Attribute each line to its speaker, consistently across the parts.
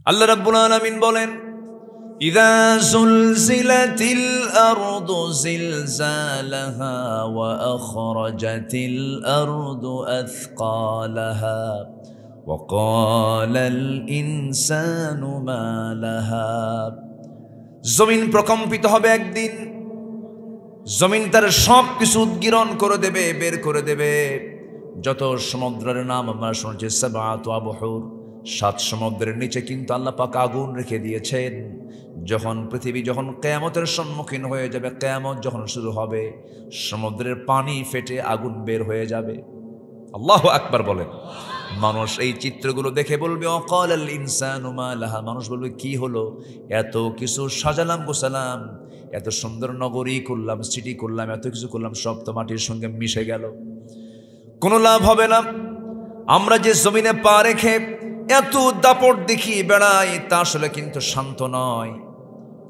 Speaker 1: আল্লাহ রাব্বুল আলামিন বলেন, ইযা যুলজিলাতিল আরদু জিলজালাহা ওয়া আখরাজাতিল আরদু আথকালাহা ওয়া ক্বালাল ইনসানু মা লাহা। জমিন প্রকম্পিত হবে একদিন, জমিন তার সব কিছু উদ্গীরণ করে দেবে, বের করে দেবে। যত সমুদ্রের নাম আমরা শুনছি, সাবআতু আবহুর, 7 সমুদ্রের নিচে কিন্তু আল্লাহ পাক আগুন রেখে দিয়েছেন। যখন পৃথিবী যখন কিয়ামতের সম্মুখীন হয়ে যাবে, কিয়ামত যখন শুরু হবে, সমুদ্রের পানি ফেটে আগুন বের হয়ে যাবে। আল্লাহু আকবার বলেন। মানুষ এই চিত্রগুলো দেখে বলবে, অকালাল ইনসানু মা লাহা, মানুষ বলবে কি হলো, এত কিছু সাজালাম গোছালাম, এত সুন্দর নগরী করলাম, সিটি করলাম, এত কিছু করলাম, সব তো মাটির সঙ্গে মিশে গেল, কোনো লাভ হবে না। আমরা যে জমিনে পা রেখে এত দাপট দেখি বেড়াই, তা আসলে কিন্তু শান্ত নয়।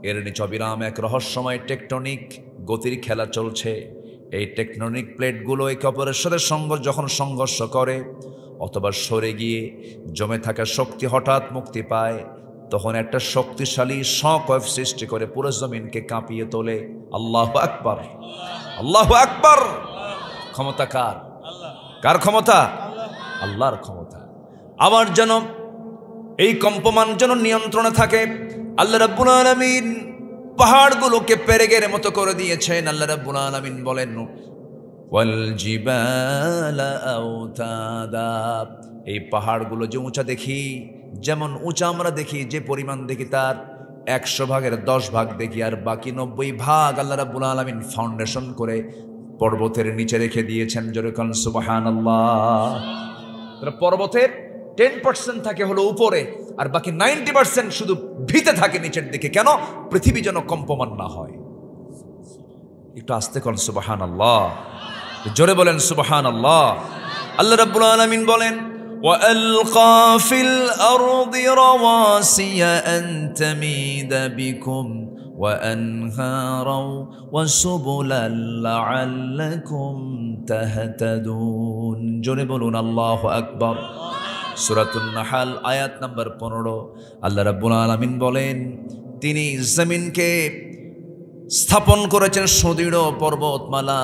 Speaker 1: এর নিচে অবিরাম এক রহস্যময় টেকটনিক গতির খেলা চলছে। এই টেকটনিক প্লেটগুলো একে অপরের সাথে যখন সংঘর্ষ করে অথবা সরে গিয়ে জমে থাকা শক্তি হঠাৎ মুক্তি পায়, তখন একটা শক্তিশালী শকওয়েভ সৃষ্টি করে পুরো জমিনকে কাঁপিয়ে তোলে। আল্লাহু আকবার, আল্লাহু আকবার। ক্ষমতা কার? কার ক্ষমতা? আল্লাহর ক্ষমতা। আবার যেন এই কম্পমান যেন নিয়ন্ত্রণে থাকে। আল্লাহ রাব্বুল আলামিন পাহাড়গুলোকে পেরেকের মতো করে দিয়েছেন। আল্লাহ রাব্বুল আলামিন বলেন, ওয়াল জিবালা আওতাদা, এই পাহাড়গুলো যে উঁচা দেখি, যেমন উঁচা আমরা দেখি, যে পরিমাণ দেখি তার 100 ভাগের 10 ভাগ দেখি, আর বাকি 90 ভাগ আল্লাহ রাব্বুল আলামিন ফাউন্ডেশন করে পর্বতের নিচে রেখে দিয়েছেন। জোরে বলেন সুবহানাল্লাহ। পর্বতের 10% থাকে হলো উপরে, আর বাকি 90% শুধু ভিতে থাকে নিচের দিকে। কেন? পৃথিবী যেন কম্পমান না হয়। একটু আস্তে করেন সুবহানাল্লাহ, জোরে বলেন সুবহানাল্লাহ। আল্লাহ রাব্বুল আলামিন বলেন, وَأَلْقَى فِي الْأَرْضِ رَوَاسِيَ أَن تَمِيدَ بِكُمْ وَأَنْهَارًا وَسُبُلًا لَعَلَّكُمْ تَهْتَدُونَ। জোরে বলুন আল্লাহু আকবার। সূরাতুন নাহাল আয়াত নাম্বার 15। আল্লাহ রাব্বুল আলামিন বলেন, তিনি জমিনকে স্থাপন করেছেন সুদৃঢ় পর্বতমালা।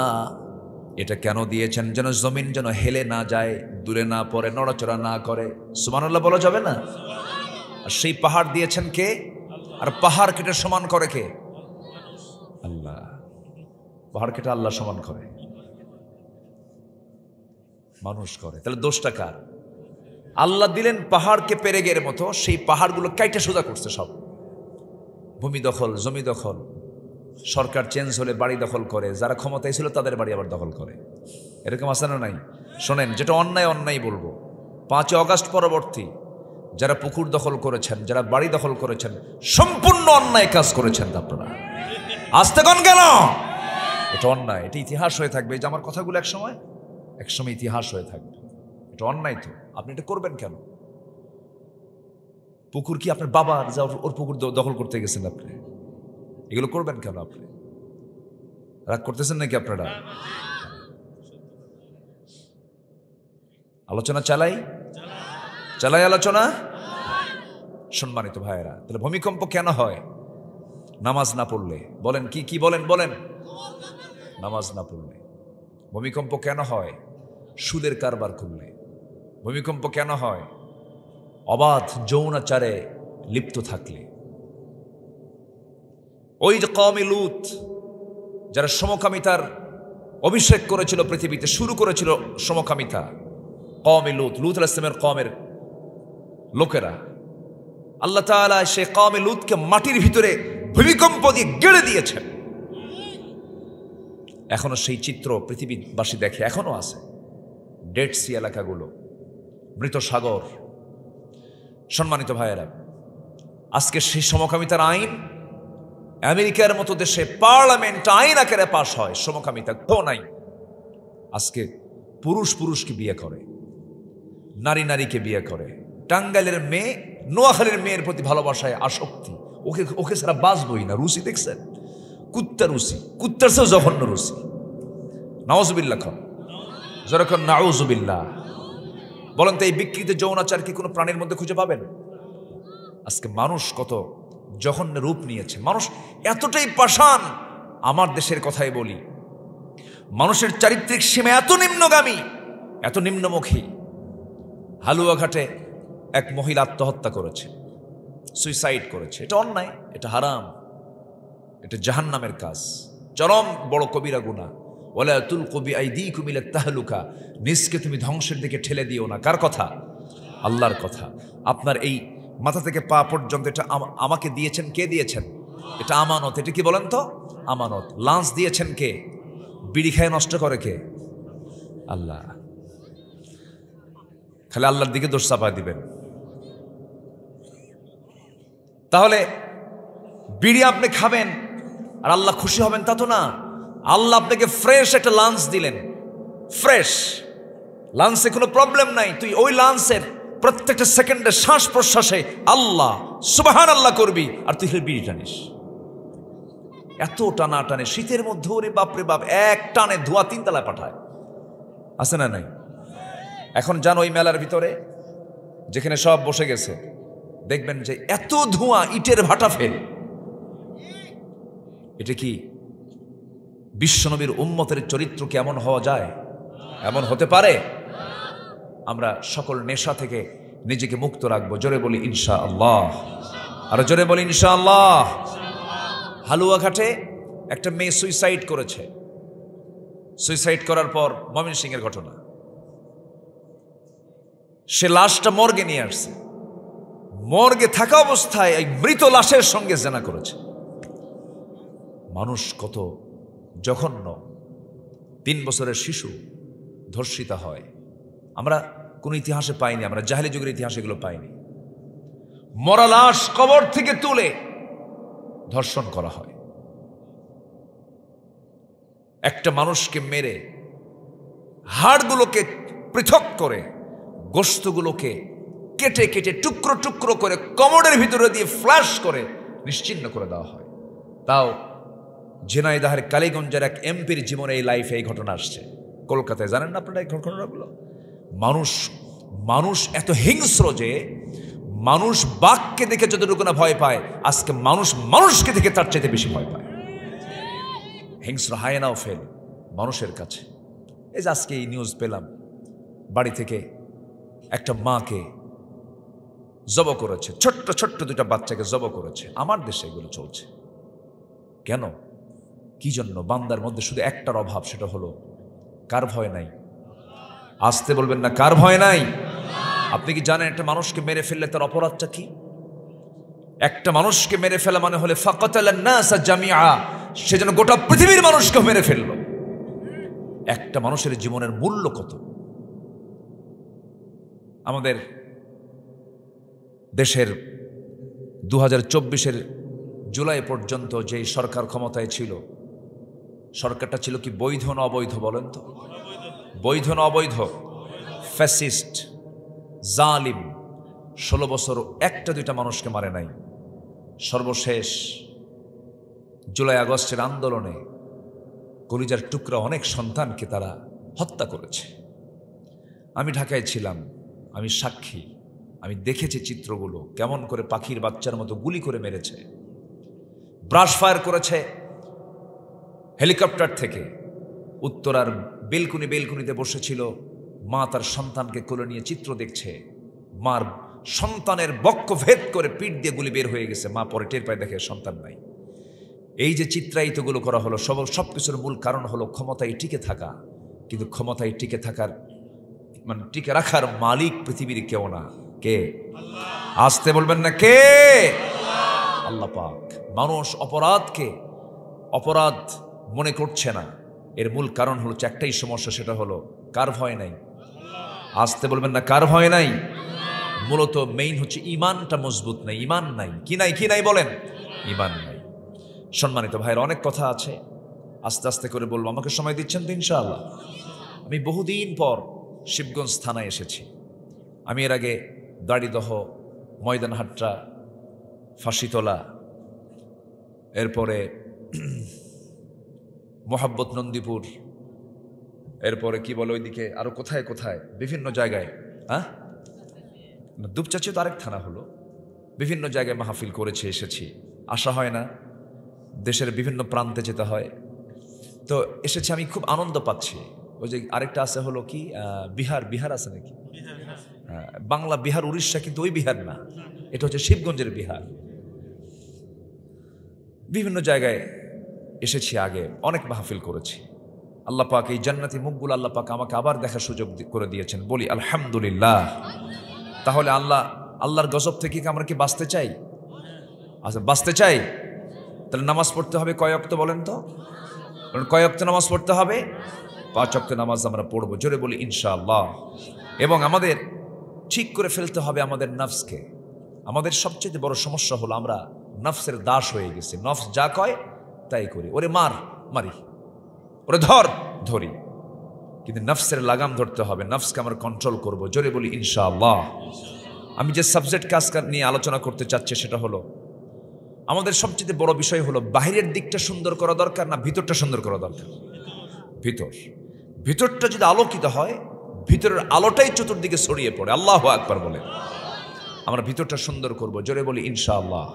Speaker 1: এটা কেন দিয়েছেন? যেন জমিন যেন হেলে না যায়, দূরে না পড়ে, নড়াচড়া না করে। সুবহানাল্লাহ বলা যাবে না? আর সেই পাহাড় দিয়েছেন কে? আর পাহাড় কেটে সমান করে কে? আল্লাহ। পাহাড় কেটে আল্লাহ সমান করে, মানুষ করে। তাহলে দোষটা কার? আল্লাহ দিলেন পাহাড়কে পেরেকের মতো, সেই পাহাড়গুলো কাইটে সোজা করছে সব। ভূমি দখল, জমি দখল, সরকার চেঞ্জ হলে বাড়ি দখল করে, যারা ক্ষমতায় ছিল তাদের বাড়ি আবার দখল করে। এরকম আছে না নাই? শোনেন, যেটা অন্যায় অন্যায় বলবো। 5 আগস্ট পরবর্তী যারা পুকুর দখল করেছেন, যারা বাড়ি দখল করেছেন, সম্পূর্ণ অন্যায় কাজ করেছেন আপনারা। আসতে কোন কেন? এটা অন্যায়, এটা ইতিহাস হয়ে থাকবে। যে আমার কথাগুলো একসময় ইতিহাস হয়ে থাকবে। এটা অন্যায় তো, আপনি এটা করবেন কেন? পুকুর কি আপনার বাবার, যা ওর পুকুর দখল করতে গেছেন আপনি? এগুলো করবেন কেন আপনি? রাগ করতেছেন নাকি আপনারা? আলোচনা চালাই আলোচনা। সম্মানিত ভাইয়েরা, তাহলে ভূমিকম্প কেন হয়? নামাজ না পড়লে। বলেন কি বলেন? নামাজ না পড়লে। ভূমিকম্প কেন হয়? সুদের কারবার করলে। ভূমিকম্প কেন হয়? অবাধ যৌনাচারে লিপ্ত থাকলে। ওই যে কওমে লূত, যারা সমকামিতার অভিষেক করেছিল পৃথিবীতে, শুরু করেছিল সমকামিতা, কওমে লূত, লূত আলাইহিস সালামের কওমের লোকেরা। আল্লাহ তাআলা সেই কওমে লূতকে মাটির ভিতরে ভূমিকম্প দিয়ে গেড়ে দিয়েছেন। এখনো সেই চিত্র পৃথিবীবাসী দেখে, এখনো আছে। ডেড সি এলাকাগুলো, মৃত সাগর। সম্মানিত ভাইয়েরা, আজকে সেই সমকামিতার আইন আমেরিকার মতো দেশে পার্লামেন্ট আইন আকারে পাশ হয়। সমকামিতা তো নাই। আজকে পুরুষ পুরুষকে বিয়ে করে, নারী নারীকে বিয়ে করে। টাঙ্গাইলের মেয়ে নোয়াখালীর মেয়ের প্রতি ভালোবাসায় আসক্তি, ওকে ছাড়া বাঁচবই না। রুচি দেখছেন? কুত্তা রুচি, কুত্তার চেয়েও জঘন্য রুচি। নাউজুবিল্লাহ খান, যেরকম নাউজুবিল্লাহ। বলেন তো, এই বিকৃত যৌনাচার কি কোনো প্রাণীর মধ্যে খুঁজে পাবেন? আজকে মানুষ কত জঘন্য রূপ নিয়েছে, মানুষ এতটাই পাষাণ। আমার দেশের কথাই বলি, মানুষের চারিত্রিক সীমা এত নিম্নগামী, এত নিম্নমুখী। হালুয়াঘাটে এক মহিলা আত্মহত্যা করেছে, সুইসাইড করেছে। এটা অন্যায়, এটা হারাম, এটা জাহান্নামের কাজ, চরম বড় কবিরা গুনাহ। ওয়ালা তুলকু বিআইদিকুম ইলা তাহলুকা, নিজকে তুমি ধ্বংসের দিকে ঠেলে দিও না। কার কথা? আল্লাহর কথা। আপনার এই মাথা থেকে পা পর্যন্ত এটা আমাকে দিয়েছেন। কে দিয়েছেন? এটা আমানত। এটা কি বলেন তো? আমানত। লাঞ্চ দিয়েছেন কে? বিড়ি খায় নষ্ট করে কে? আল্লাহ। খালি আল্লাহর দিকে দোষ চাপায় দিবেন। তাহলে বিড়ি আপনি খাবেন আর আল্লাহ খুশি হবেন তা তো না। আল্লাহ আপনাকে ফ্রেশ একটা লাঞ্চ দিলেন, ফ্রেশ লাঞ্চে কোনো প্রবলেম নাই। তুই ওই লাঞ্চের প্রত্যেকটা সেকেন্ডে শ্বাস প্রশ্বাসে আল্লাহ সুবহানাল্লাহ করবি, আর তুই বিড়ি টানিস। এত টানা টানে শীতের মধ্যে, ওরে বাপরে বাপ, এক টানে ধোঁয়া 3 তলায় পাঠায়। আছে না নাই? এখন যান ওই মেলার ভিতরে, যেখানে সব বসে গেছে, দেখবেন যে এত ধোঁয়া, ইটের ভাটা ফেল। এটা কি বিশ্বনবীর উম্মতের চরিত্র কি এমন হওয়া যায়? এমন হতে পারে? আমরা সকল নেশা থেকে নিজেকে মুক্ত রাখবো। জোরে বলি ইনশাআল্লাহ, আর জোরে বলি ইনশাআল্লাহ। হালুয়াঘাটে একটা মেয়ে সুইসাইড করেছে। সুইসাইড করার পর ময়মনসিংহের ঘটনা, সে লাশটা মর্গে নিয়ে আসছে। মর্গে থাকা অবস্থায় এই মৃত লাশের সঙ্গে জেনা করেছে। মানুষ কত জঘন্য। 3 বছরের শিশু ধর্ষিতা হয়। আমরা কোন ইতিহাসে পাইনি, আমরা জাহেলি যুগের ইতিহাসে এগুলো পাইনি। মরা লাশ কবর থেকে তুলে ধর্ষণ করা হয়। একটা মানুষকে মেরে হাড়গুলোকে পৃথক করে, গোশতগুলোকে কেটে কেটে টুকরো টুকরো করে কমোডের ভিতরে দিয়ে ফ্ল্যাশ করে নিশ্চিহ্ন করে দেওয়া হয়। তাও ঝিনাইদহের কালীগঞ্জের এক এমপির জীবনে এই লাইফে এই ঘটনা আসছে। কলকাতায় জানেন না আপনারা এই ঘটনাগুলো? মানুষ এত হিংস্র যে মানুষ বাঘকে দেখে যতটুকু না ভয় পায়, আজকে মানুষ মানুষকে দেখে তার চাইতে বেশি ভয় পায়। হিংস্র হায়নাও ফেল মানুষের কাছে। এই যে আজকে এই নিউজ পেলাম, বাড়ি থেকে একটা মাকে জব করেছে, ছোট্ট ছোট্ট 2টা বাচ্চাকে জব করেছে। আমার দেশে এগুলো চলছে কেন? কি জন্য? বান্দার মধ্যে শুধু একটার অভাব, সেটা হলো কার ভয় নাই? আসতে বলবেন না, কার ভয় নাই? আপনি কি জানেন একটা মানুষকে মেরে ফেললে তার অপরাধটা কি? একটা মানুষকে মেরে ফেলা মানে হলে ফাকাতালান নাসা জামিআ, সে যেন গোটা পৃথিবীর মানুষকে মেরে ফেলল। একটা মানুষের জীবনের মূল্য কত? আমাদের দেশের 2024-এর জুলাই পর্যন্ত যে সরকার ক্ষমতায় ছিল, সরকারটা ছিল কি বৈধ না অবৈধ বলেন তো? বৈধ না অবৈধ? ফ্যাসিস্ট, জালিম। 16 বছর 1টা 2টা মানুষকে মারে নাই। সর্বশেষ জুলাই আগস্টের আন্দোলনে কলিজার টুকরা অনেক সন্তানকে তারা হত্যা করেছে। আমি ঢাকায় ছিলাম, আমি সাক্ষী। আমি দেখেছি চিত্রগুলো, কেমন করে পাখির বাচ্চার মতো গুলি করে মেরেছে, ব্রাশ ফায়ার করেছে হেলিকপ্টার থেকে। উত্তরার বেলকুনিতে বসেছিল মা, তার সন্তানকে কোলে নিয়ে চিত্র দেখছে। মার সন্তানের বক্ষ ভেদ করে পিঠ দিয়ে গুলি বের হয়ে গেছে। মা পরে টের পায়, দেখে সন্তান নাই। এই যে চিত্রায়িতগুলো করা হলো, সবকিছুর মূল কারণ হলো ক্ষমতায় টিকে থাকা। কিন্তু ক্ষমতায় টিকে থাকার মানে টিকে রাখার মালিক পৃথিবীর কেউ না। কে? আসতে বলবেন না, কে? আল্লাহ পাক। মানুষ অপরাধকে অপরাধ মনে করছে না। এর মূল কারণ হলো একটাই সমস্যা, সেটা হলো কার ভয় নাই? আসতে বলবেন না, কার ভয় নাই? মূলত মেইন হচ্ছে ইমানটা মজবুত নাই। ইমান নাই। কি নাই? কি নাই বলেন? ইমান নাই। সম্মানিত ভাইয়ের, অনেক কথা আছে, আস্তে আস্তে করে বলবো। আমাকে সময় দিচ্ছেন তো ইনশাআল্লাহ? আমি বহুদিন পর শিবগঞ্জ থানায় এসেছি। আমি এর আগে দাড়িদহ, ময়দানহাট্টা, ফাঁসিতলা, এরপরে মোহাব্বত নন্দীপুর, এরপরে কি বলে ওইদিকে আরো কোথায় কোথায় বিভিন্ন জায়গায়, দুপচাচিও তো আরেক থানা হলো, বিভিন্ন জায়গায় মাহফিল করেছি, এসেছি, আসা হয় না, দেশের বিভিন্ন প্রান্তে যেতে হয়। তো এসেছি, আমি খুব আনন্দ পাচ্ছি। ওই যে আরেকটা আছে হলো কি বিহার আছে নাকি? বাংলা বিহার, উড়িষ্যা, কিন্তু ওই বিহার না, এটা হচ্ছে শিবগঞ্জের বিহার। বিভিন্ন জায়গায় এসেছি, আগে অনেক মাহফিল করেছি। আল্লাহ পাক এই জান্নাতি মুখগুলো আল্লাহ পাক আমাকে আবার দেখার সুযোগ করে দিয়েছেন, বলি আলহামদুলিল্লাহ। তাহলে আল্লাহর গজব থেকে কি আমরা কি বাঁচতে চাই? আচ্ছা, বাঁচতে চাই, তাহলে নামাজ পড়তে হবে কয় ওয়াক্ত বলেন তো? কয় ওয়াক্ত নামাজ পড়তে হবে? 5 ওয়াক্ত নামাজ আমরা পড়বো, জোরে বলি ইনশাআল্লাহ। এবং আমাদের ঠিক করে ফেলতে হবে আমাদের নফসকে। আমাদের সবচেয়ে বড় সমস্যা হলো আমরা নফসের দাস হয়ে গেছি। নফস যা কয় তাই করি। ওরে মারি, ওরে ধরি, কিন্তু নফসের লাগাম ধরতে হবে, নফসকে আমরা কন্ট্রোল করব, জোরে বলি ইনশাআল্লাহ। আমি যে সাবজেক্ট কাজ নিয়ে আলোচনা করতে চাচ্ছি সেটা হলো, আমাদের সবচেয়ে বড় বিষয় হলো বাহিরের দিকটা সুন্দর করা দরকার না ভিতরটা সুন্দর করা দরকার? ভিতরটা যদি আলোকিত হয়, ভিতরের আলোটাই চতুর্দিকে ছড়িয়ে পড়ে। আল্লাহু আকবার বলে আমরা ভিতরটা সুন্দর করব, জোরে বলি ইনশাআল্লাহ।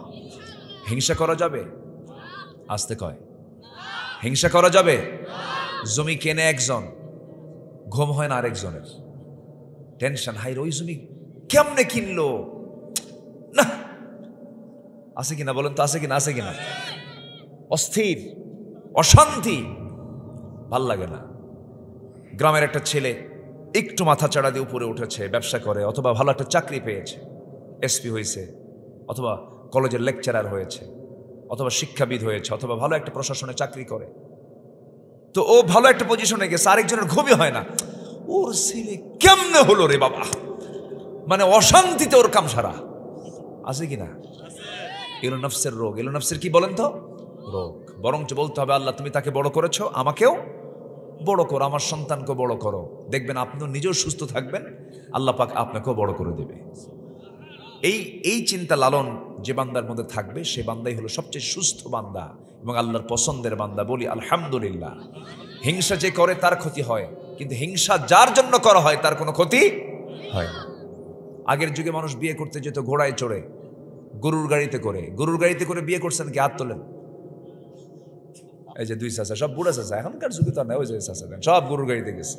Speaker 1: হিংসা করা যাবে? আসতে কয়, হিংসা করা যাবে? জমি কেনে একজন, ঘুম হয় না আরেকজনের, টেনশন, হাই ওই জমি কেমনে কিনলো, না আছে কিনা বলেন তো, আছে কিনা? অস্থির, অশান্তি, ভাল লাগে না। গ্রামের একটা ছেলে একটু মাথা চাড়া দিয়ে উপরে উঠেছে, ব্যবসা করে, অথবা ভালো একটা চাকরি পেয়েছে, এসপি হয়েছে, অথবা কলেজের লেকচারার হয়েছে, অথবা শিক্ষাবিদ হয়েছে, অথবা ভালো একটা প্রশাসনে চাকরি করে। তো ও ভালো একটা পজিশনে গেছে, আরেকজনের ঘুমই হয় না, ওর ছেলে কেমনে হলো রে বাবা, মানে অশান্তিতে ওর কাম সারা। আছে কিনা? এলো নফসের রোগ। এলো নফসের কি বলেন তো রোগ। বরঞ্চ বলতে হবে, আল্লাহ তুমি তাকে বড় করেছো, আমাকেও বড় করো, আমার সন্তানকে বড় করো। দেখবেন আপনিও নিজেও সুস্থ থাকবেন, আল্লাহ পাক আপনাকেও বড় করে দেবে। এই চিন্তা লালন যে বান্দার মধ্যে থাকবে, সে বান্দাই হলো সবচেয়ে সুস্থ বান্দা এবং আল্লাহর পছন্দের বান্দা। বলি আলহামদুলিল্লাহ। হিংসা যে করে তার ক্ষতি হয়, কিন্তু হিংসা যার জন্য করা হয় তার কোনো ক্ষতি হয় না। আগের যুগে মানুষ বিয়ে করতে যেত ঘোড়ায় চড়ে, গরুর গাড়িতে করে বিয়ে করছেন কি? হাত তোলেন। এই যে 2 চাচা, সব বুড়া চাচা, এখনকার যুগে তো না, ওই যে চাচা সব গরুর গাড়িতে গেছে।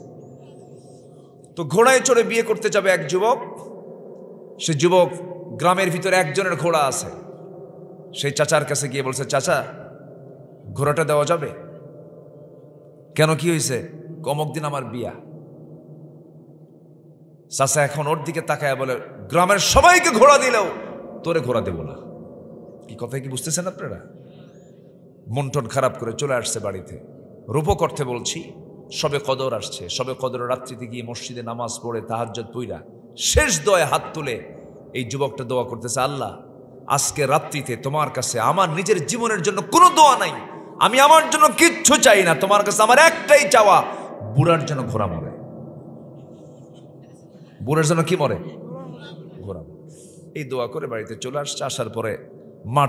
Speaker 1: তো ঘোড়ায় চড়ে বিয়ে করতে যাবে এক যুবক। সে যুবক গ্রামের ভিতরে একজনের ঘোড়া আছে, সেই চাচার কাছে গিয়ে বলছে, চাচা ঘোড়াটা দেওয়া যাবে? কেন, কি হয়েছে? অমুক দিন আমার বিয়া। চাচা এখন ওর দিকে তাকায় বলে, গ্রামের সবাইকে ঘোড়া দিলেও তোরে ঘোড়া দেব না। কি কথা কি বুঝতেছেন আপনারা? মন টন খারাপ করে চলে আসছে বাড়িতে। রূপক অর্থে বলছি, সবে কদর আসছে। সবে কদর রাত্রিতে গিয়ে মসজিদে নামাজ পড়ে তাহাজ্জুদ পইরা শেষ দোয়ায় হাত তুলে এই যুবকটা দোয়া করতেছে, আল্লাহ আজকে রাত্রিতে তোমার কাছে আমার নিজের জীবনের জন্য কোনো দোয়া নাই, আমি আমার জন্য কিচ্ছু চাই না, তোমার কাছে আমার একটাই চাওয়া, বুড়ার জন্য ঘোড়া মরে। বুড়ার জন্য কি মরে? ঘোড়া। এই দোয়া করে বাড়িতে চলে আসছে। আসার পরে মার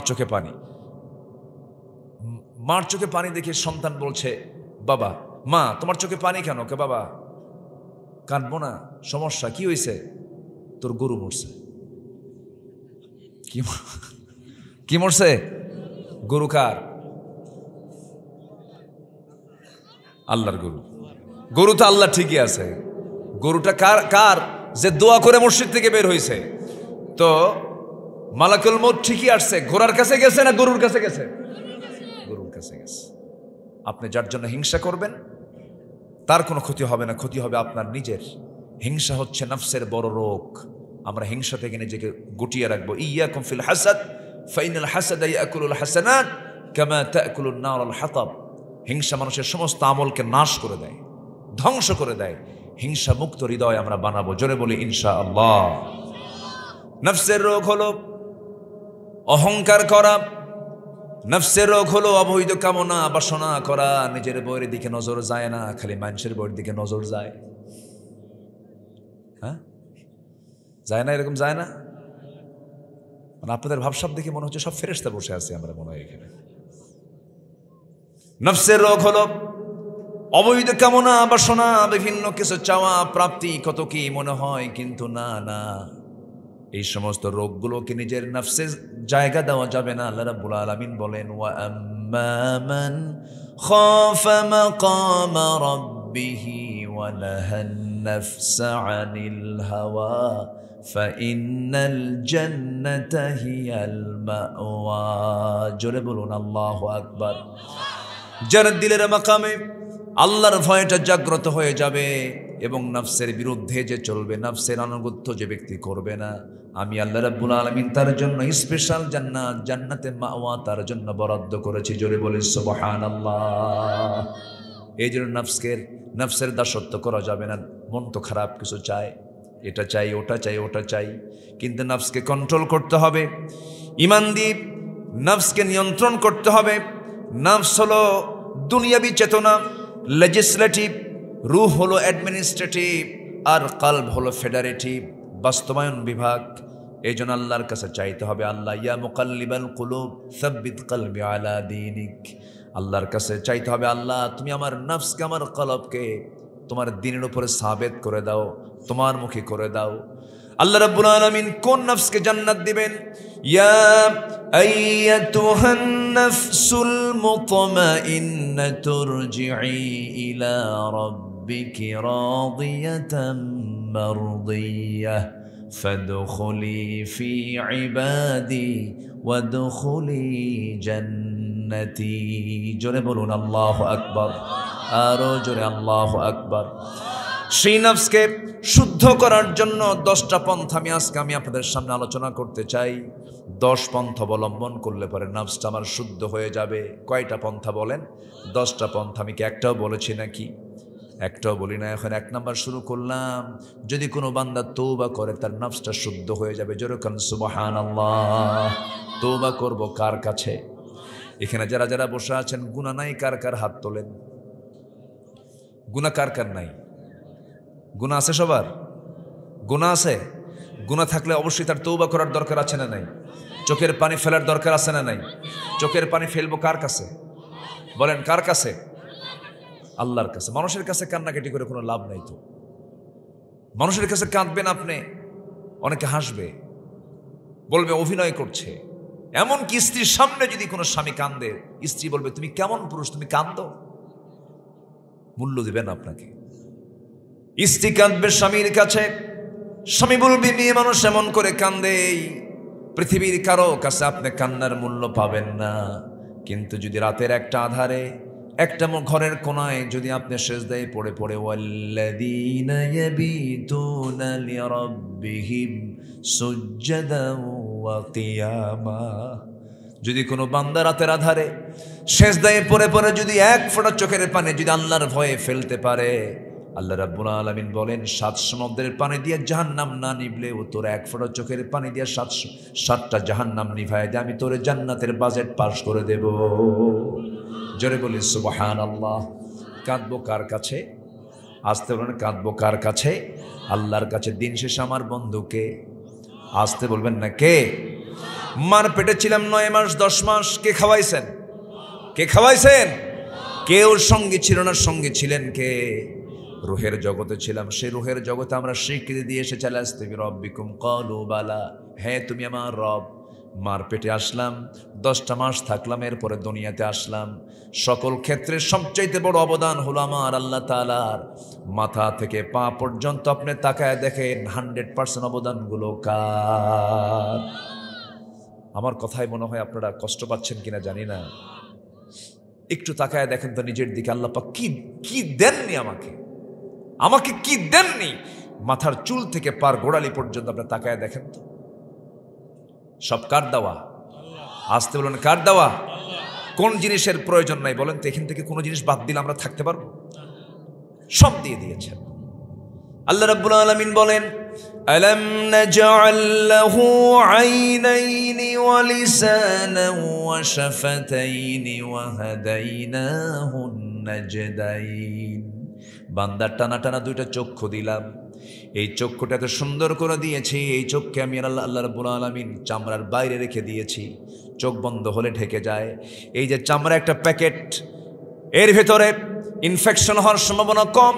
Speaker 1: চোখে পানি দেখে সন্তান বলছে, বাবা, মা তোমার চোখে পানি কেন? কে বাবা কাঁদবো না, সমস্যা কি হয়েছে? তোর গরু মরছে। কি মরছে? গরু কার? আল্লাহর গরু। গরু তো আল্লাহ ঠিকই আছে, গরুটা কার? যে দোয়া করে মসজিদ থেকে বের হয়েছে। তো মালাকুল মউত ঠিকই আসছে, ঘোড়ার কাছে গেছে না গরুর কাছে গেছে? গরুর কাছে গেছে। আপনি যার জন্য হিংসা করবেন তার কোনো ক্ষতি হবে না, ক্ষতি হবে আপনার নিজের। হিংসা হচ্ছে নফসের বড় রোগ। আমরা হিংসা থেকে নিজেকে গুটিয়ে রাখবো। ইয়াকুম ফিল হাসাদ ফাইনাল হাসাদা ইয়াকুলুল হাসানাত কামা তাকুলুন নারুল হাতাব। হিংসা মানুষের সমস্ত আমলকে নাশ করে দেয়, ধ্বংস করে দেয়। হিংসা মুক্ত হৃদয় আমরা বানাবো, জোরে বলি ইনশাআল্লাহ। নফসের রোগ হলো অহংকার করা, নফসের রোগ হলো অবৈধ কামনা বাসনা করা। নিজের বইয়ের দিকে নজর যায় না, খালি মানুষের বইয়ের দিকে নজর যায়। হ্যাঁ, যায় না? এরকম যায় না? মানে আপনাদের ভাবসাব দেখে মনে হচ্ছে সব ফেরেশতা বসে আছে, আমরা মনে হয় এখানে। নফসের রোগ হলো অবৈধ কামনা বাসনা, বিভিন্ন কিছু চাওয়া প্রাপ্তি, কত কি মনে হয়, কিন্তু না, এই সমস্ত রোগগুলোকে নিজের নফসে জায়গা দেওয়া যাবে না। আল্লাহ রাব্বুল আলামিন বলেন, ওয়া আম্মা মান খাফা মাকামা রাব্বিহি ওয়া নাহান নাফসা আনিল হাওয়া ফাইন্নাল জান্নাতা হিয়াল মাওয়া। জোরে বলুন আল্লাহু আকবার। যার দিলের মাকামে আল্লাহর ভয়টা জাগ্রত হয়ে যাবে এবং নফসের বিরুদ্ধে যে চলবে, নফসের আনুগত্য যে ব্যক্তি করবে না, আমি আল্লাহ রাব্বুল আলামিন তার জন্য স্পেশাল জান্নাত, জান্নাতে মাওয়া তার জন্য বরাদ্দ করেছি। জোরে বলি সুবহানাল্লাহ। এই জন্য নফসের দাসত্ব করা যাবে না। মন তো খারাপ কিছু চায়, এটা চাই, ওটা চাই, ওটা চাই, কিন্তু নফসকে কন্ট্রোল করতে হবে। ঈমান দিয়ে নফসকে নিয়ন্ত্রণ করতে হবে। নফস হলো দুনিয়াবি চেতনা, লেজিসলেটিভ, রূহ হলো অ্যাডমিনিস্ট্রেটিভ, আর কলব হলো ফেডারেটিভ, বাস্তবায়ন বিভাগ। এই জন্য আল্লাহর কাছে চাইতে হবে, আল্লাহ ইয়া মুকাল্লিবাল কুলুব সাব্বিত কলবি আলা দীনিক। আল্লাহর কাছে চাইতে হবে, আল্লাহ তুমি আমার নফসকে, আমার কলবকে তোমার দ্বীনের উপরে সাবেত করে দাও, তোমার মুখী করে দাও। আল্লাহ রাব্বুল আলামিন কোন নফসকে জান্নাত দিবেন? ইয়া আইয়াতুহান নাফসুল মুতমাইন্নাতু রজিই ইলা রাব্বিকি রাদিয়াতাম মারদিয়াহ ফাদখুলি ফি ইবাদি ওয়াদখুলি জান্নাতি। জোরে বলুন আল্লাহু আকবার, আরো জোরে আল্লাহু আকবার। সেই নফসকে শুদ্ধ করার জন্য 10টা পন্থা আমি আপনাদের সামনে আলোচনা করতে চাই। 10 পন্থা অবলম্বন করলে পরে নফসটা আমার শুদ্ধ হয়ে যাবে। কয়টা পন্থা বলেন? 10টা পন্থা। আমি কি একটাও বলেছি নাকি? একটাও বলি না। এখন 1 নাম্বার শুরু করলাম। যদি কোনো বান্দা তওবা করে তার নফসটা শুদ্ধ হয়ে যাবে। জোরে বলুন সুবহানাল্লাহ। তওবা করব কার কাছে? এখানে যারা যারা বসে আছেন গুনাহ নাই কার কার হাত তোলেন? গুনাহ কার কার নাই? গুনাহ আছে সবার? গুনাহ আছে? গুনাহ থাকলে অবশ্যই তার তওবা করার দরকার আছে না নাই? চোখের পানি ফেলার দরকার আছে না নাই? চোখের পানি ফেলবো কার কাছে বলেন? কার কাছে? আল্লাহর কাছে। মানুষের কাছে কান্নাকাটি করে কোনো লাভ নাই। তো মানুষের কাছে কাঁদবেন আপনি, অনেকে হাসবে, বলবে অভিনয় করছে। এমনকি স্ত্রীর সামনে যদি কোনো স্বামী কান্দে, স্ত্রী বলবে তুমি কেমন পুরুষ, তুমি কাঁদো? মূল্য দিবেন আপনাকে। স্ত্রী কাঁদবে স্বামীর কাছে, স্বামী বলবে মেয়ে মানুষ এমন করে কান্দে, পৃথিবীর কারো কাছে আপনি কান্নার মূল্য পাবেন না। কিন্তু যদি রাতের একটা আধারে একটা ঘরের কোনায় যদি আপনি সিজদায় পড়ে পড়ে ওয়াল্লাযীনা ইয়াবিতুনা লিরাব্বিহিম সুজদান ওয়া কিয়ামা, যদি কোনো বান্দা রাতের আধারে সিজদায় পড়ে পড়ে যদি 1 ফোঁটা চোখের পানি যদি আল্লাহর ভয়ে ফেলতে পারে, আল্লাহ রাব্বুল আলামিন বলেন 7 সমুদ্রের পানি দিয়ে জাহান্নাম না নিভলেও তোর 1 ফোঁটা চোখের পানি দিয়ে 7টা জাহান্নাম নিভায় দিয়ে আমি তোর জান্নাতের বাজেট পাস করে দেব। জোরে বলি সুবহানাল্লাহ। কাঁদবো কার কাছে? আসতে বলেন কাঁদবো কার কাছে? আল্লাহর কাছে। দিন শেষে আমার বন্ধুকে আসতে বলবেন না। কে? মার পেটে ছিলাম 9 মাস 10 মাস, কে খাওয়াইছেন? কে খাওয়াইছেন? কেউ সঙ্গী ছিল না, সঙ্গী ছিলেন কে? রুহের জগতে ছিলাম। সেই রুহের জগতে আমরা স্বীকৃতি দিয়ে এসে চলে আসতে রব্বিকুম ক্বালু বালা, হ্যাঁ তুমি আমার রব। মার পেটে আসলাম, 10টা মাস থাকলাম, এরপরে দুনিয়াতে আসলাম। সকল ক্ষেত্রে সবচাইতে বড় অবদান হলো আমার আল্লাহ তাআলার। মাথা থেকে পা পর্যন্ত আপনি তাকায় দেখেন 100% অবদানগুলো কার? আমার কথায় মনে হয় আপনারা কষ্ট পাচ্ছেন কিনা জানি না। একটু তাকায় দেখেন তো নিজের দিকে। আল্লাহ পাক কি দেননি আমাকে কি দেননি? মাথার চুল থেকে পার গোড়ালি পর্যন্ত আপনি তাকায় দেখেন তো। সব কার দেওয়া? আসতে বলেন কার দেওয়া? কোন জিনিসের প্রয়োজন নাই বলেন তো? এখান থেকে কোনো জিনিস বাদ দিলে আমরা থাকতে পারবো? সব দিয়ে দিয়েছেন। আল্লাহ রাব্বুল আলামিন বলেন আলাম নাজআল লাহু আইনাইনি ওয়া লিসানান ওয়া শাফাতাইনি ওয়া হাদাইনাহুন নাজদাইন। বান্দার টানা টানা 2টা চক্ষু দিলাম। এই চক্ষুটা এত সুন্দর করে দিয়েছি, এই চোখকে আমি আল্লাহ রাব্বুল আলামিন চামড়ার বাইরে রেখে দিয়েছি। চোখ বন্ধ হলে ঢেকে যায়। এই যে চামড়া একটা প্যাকেট, এর ভেতরে ইনফেকশন হওয়ার সম্ভাবনা কম,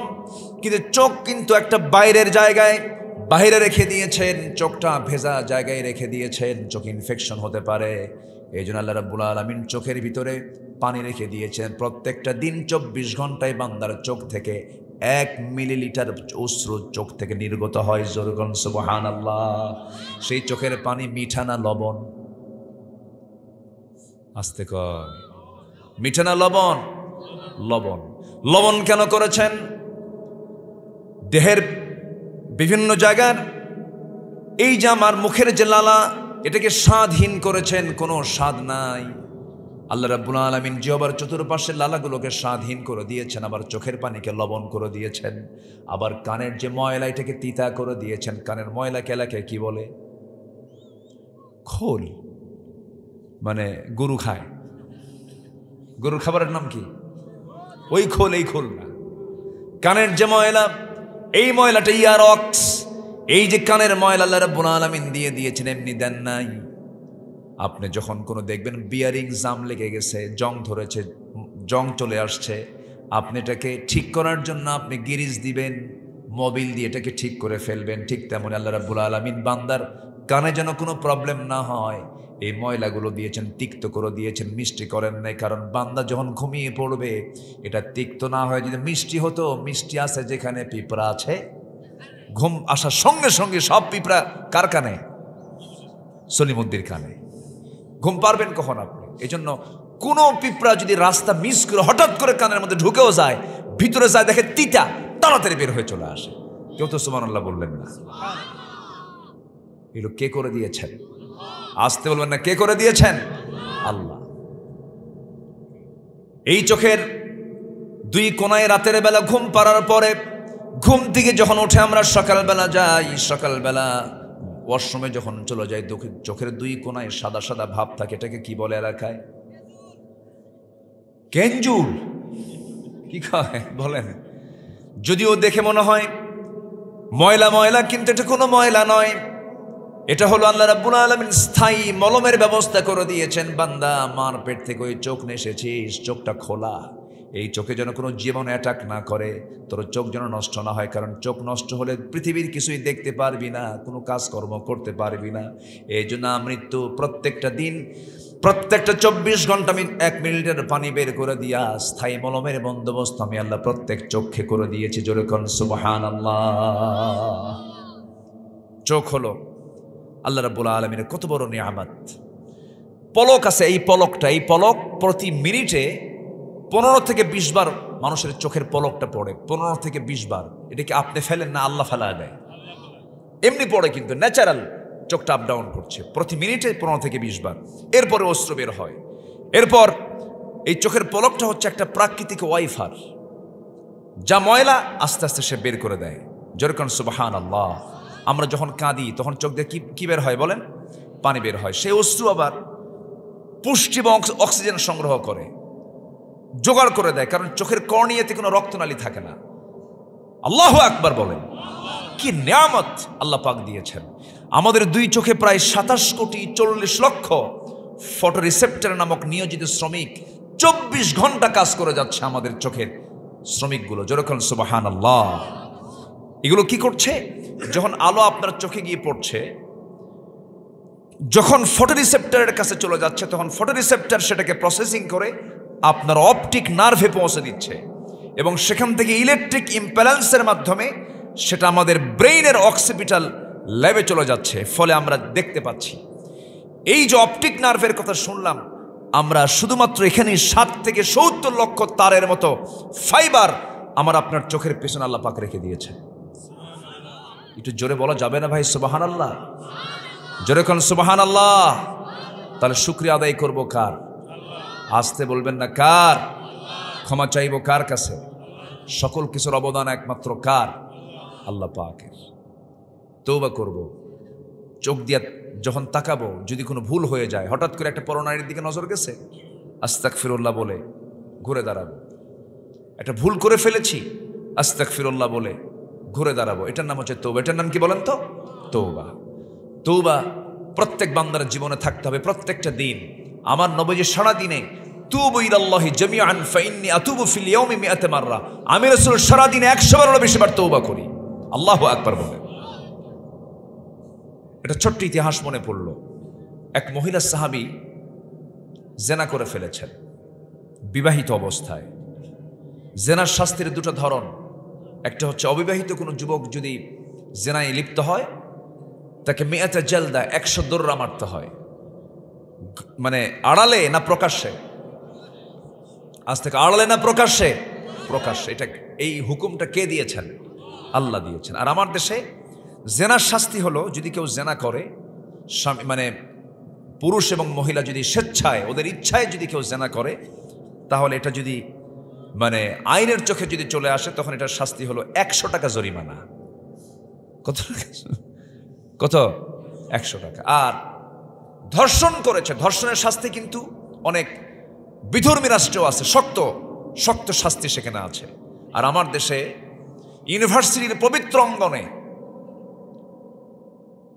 Speaker 1: কিন্তু চোখ কিন্তু একটা বাইরের জায়গায়, বাহিরে রেখে দিয়েছেন, চোখটা ভেজা জায়গায় রেখে দিয়েছেন, চোখ ইনফেকশন হতে পারে। এই জন্য আল্লাহ রাব্বুল আলামিন চোখের ভিতরে পানি রেখে দিয়েছেন। প্রত্যেকটা দিন 24 ঘন্টায় বান্দার চোখ থেকে 1 মিলিলিটার অশ্রু চোখ থেকে নির্গত হয়। জোরে বলুন সুবহানাল্লাহ। সেই চোখের পানি মিঠা না লবণ? আস্তে কয়, মিঠা না লবণ? লবণ। লবণ কেন করেছেন? দেহের বিভিন্ন জায়গার এই যে আমার মুখের যে লালা, এটাকে স্বাদহীন করেছেন, কোনো স্বাদ নাই। আল্লাহ রাব্বুল আলামিন জিহ্বার চতুর্পাশের লালাগুলোকে স্বাদহীন করে দিয়েছেন, আবার চোখের পানিকে লবণ করে দিয়েছেন, আবার কানের যে ময়লা এটাকে তিতা করে দিয়েছেন। কানের ময়লা কেলাকে কি বলে? খোল। মানে গরু খায়, গরুর খাবারের নাম কি? ওই খোল, এই খোল না। কানের যে ময়লা, এই ময়লাটা ইয়ারক্স। এই যে কানের ময়লা আল্লাহ রাব্বুল আলামিন দিয়ে দিয়েছেন, এমনি দেন নাই। আপনি যখন কোনো দেখবেন বিয়ারিং জাম লেগে গেছে, জং ধরেছে, জং চলে আসছে, আপনি এটাকে ঠিক করার জন্য আপনি গিরিজ দিবেন, মোবিল দিয়ে এটাকে ঠিক করে ফেলবেন। ঠিক তেমনি আল্লাহ রাব্বুল আলামিন বান্দার কানে যেন কোনো প্রবলেম না হয়, এই ময়লাগুলো দিয়েছেন, তিক্ত করে দিয়েছেন, মিষ্টি করেন নাই। কারণ বান্দা যখন ঘুমিয়ে পড়বে, এটা তিক্ত না হয় যদি মিষ্টি হতো, মিষ্টি আছে যেখানে পিঁপড়া আছে, ঘুম আসার সঙ্গে সঙ্গে সব পিঁপড়া কার কানে? সলিমুদ্দির কানে। ঘুম পারবেন কখন আপনি? এই জন্য কোনো পিঁপড়া যদি রাস্তা মিস করে হঠাৎ করে কানের মধ্যে ঢুকেও যায়, ভিতরে যায় দেখে তিতা, তাড়াতাড়ি বের হয়ে চলে আসে। কেউ তো সুবহানাল্লাহ বললেন না। এগুলো কে করে দিয়েছেন? আসতে বলবেন না, কে করে দিয়েছেন? আল্লাহ। এই চোখের 2 কোনায় রাতের বেলা ঘুম পাড়ার পরে, ঘুম থেকে যখন উঠে আমরা সকালবেলা যাই, সকালবেলা ওয়াশরুমে যখন চলে যাই, চোখের 2 কোনায় সাদা সাদা ভাব থাকে, এটাকে কি বলে এলাকায়? কেঞ্জুল। কি খায় বলেন? যদিও দেখে মনে হয় ময়লা ময়লা, কিন্তু এটা কোনো ময়লা নয়। এটা হলো আল্লাহ রাব্বুল আলামিন স্থায়ী মলমের ব্যবস্থা করে দিয়েছেন। বান্দা, মার পেট থেকে ওই চোখ নিয়ে এসেছিস, চোখটা খোলা। এই চোখে যেন কোনো জীবন অ্যাটাক না করে, তোর চোখ যেন নষ্ট না হয়। কারণ চোখ নষ্ট হলে পৃথিবীর কিছুই দেখতে পারবি না, কোনো কাজকর্ম করতে পারবি না। এই জন্য মৃত্যু প্রত্যেকটা দিন, প্রত্যেকটা 24 ঘন্টা আমি 1 মিনিটের পানি বের করে দিয়া স্থায়ী মলমের বন্দোবস্ত আমি আল্লাহ প্রত্যেক চোখে করে দিয়েছি। জোরে কোন সুবহানাল্লাহ। চোখ হলো আল্লাহ রাব্বুল আলামিনের কত বড় নিয়ামত। পলক আছে, এই পলক প্রতি মিনিটে 15 থেকে 20 বার মানুষের চোখের পলকটা পড়ে। 15 থেকে 20 বার। এটা কি আপনি ফেলেন না আল্লাহ ফেলা দেয়? এমনি পড়ে, কিন্তু ন্যাচারাল চোখটা আপ ডাউন করছে প্রতি মিনিটে 15 থেকে 20 বার। এরপরে অস্ত্র বের হয়। এরপর এই চোখের পলকটা হচ্ছে একটা প্রাকৃতিক ওয়াইফার, যা ময়লা আস্তে আস্তে সে বের করে দেয়। যেরকম সুবহানাল্লাহ। আমরা যখন কাঁদি তখন চোখ দিয়ে কি বের হয় বলেন? পানি বের হয়। সেই অশ্রু আবার পুষ্টি এবং অক্সিজেন সংগ্রহ করে, জোগাড় করে দেয়। কারণ চোখের কর্নিয়াতে কোনো রক্তনালী থাকে না। আল্লাহু আকবার বলেন। কি নিয়ামত আল্লাহ পাক দিয়েছেন। আমাদের 2 চোখে প্রায় 27 কোটি 40 লক্ষ ফটো রিসেপ্টর নামক নিয়োজিত শ্রমিক 24 ঘন্টা কাজ করে যাচ্ছে আমাদের চোখের শ্রমিকগুলো। যেরকম সুবহানাল্লাহ। এগুলো কি করছে? যখন আলো আপনার চোখে গিয়ে পড়ছে, যখন ফটো রিসেপ্টরের কাছে চলে যাচ্ছে, তখন ফটো রিসেপ্টর সেটাকে প্রসেসিং করে আপনার অপটিক নার্ভে পৌঁছে দিচ্ছে, এবং সেখান থেকে ইলেকট্রিক ইম্প্যালেন্সের মাধ্যমে সেটা আমাদের ব্রেইনের অক্সিপিটাল ল্যাবে চলে যাচ্ছে। ফলে আমরা দেখতে পাচ্ছি। এই যে অপটিক নার্ভের কথা শুনলাম, আমরা শুধুমাত্র এখানে 60 থেকে 70 লক্ষ তারের মতো ফাইবার আমার আপনার চোখের পেছনে আল্লাহ পাক রেখে দিয়েছে। একটু জোরে বলা যাবে না ভাই সুবহানাল্লাহ? জোরে কোন সুবহানাল্লাহ। তাহলে শুকরিয়া আদায় করব কার? আসতে বলবেন না, কার? ক্ষমা চাইব কার কাছে? সকল কিছুর অবদান একমাত্র কার? আল্লাহ পাকের। তওবা করব, চোখ দিয়া যখন তাকাবো, যদি কোনো ভুল হয়ে যায়, হঠাৎ করে একটা পরনারীর দিকে নজর গেছে, আস্তাগফিরুল্লাহ বলে ঘুরে দাঁড়াবো। একটা ভুল করে ফেলেছি, আস্তাগফিরুল্লাহ বলে ঘুরে দাঁড়াবো। এটার নাম হচ্ছে তওবা। এটার নাম কি বলেন তো? তওবা। তওবা প্রত্যেক বান্দার জীবনে থাকতে হবে প্রত্যেকটা দিন। আমার নবীজি সারা দিনে তুবু ইলাল্লাহি জামিআন ফাইন্নী আতুবু ফিল ইয়াউমি 100 মাররা, আমি রাসূল সারা দিনে 100 বারেরও বেশি বার তওবা করি। আল্লাহু আকবার বলেন। এটা ছোট্ট ইতিহাস মনে পড়ল। এক মহিলা সাহাবী জেনা করে ফেলেছেন বিবাহিত অবস্থায়। জেনার শাস্তির দুটো ধরন, একটা হচ্ছে অবিবাহিত কোনো যুবক যদি জেনায় লিপ্ত হয় তাকে মেয়াতে জেলদা 100 দৌড়া মারতে হয়, মানে আড়ালে না প্রকাশ্যে, আজ থেকে আড়ালে না প্রকাশ্যে, প্রকাশ্যে। এটা এই হুকুমটা কে দিয়েছেন? আল্লাহ দিয়েছেন। আর আমার দেশে জেনার শাস্তি হলো যদি কেউ জেনা করে, মানে পুরুষ এবং মহিলা যদি স্বেচ্ছায় ওদের ইচ্ছায় যদি কেউ জেনা করে, তাহলে এটা যদি মানে আইনের চোখে যদি চলে আসে তখন এটার শাস্তি হলো 100 টাকা জরিমানা। কত টাকা? কত? 100 টাকা। আর ধর্ষণ করেছে, ধর্ষণের শাস্তি কিন্তু অনেক বিধর্মী রাষ্ট্রেও আছে, শক্ত শক্ত শাস্তি সেখানে আছে। আর আমার দেশে ইউনিভার্সিটির পবিত্র অঙ্গনে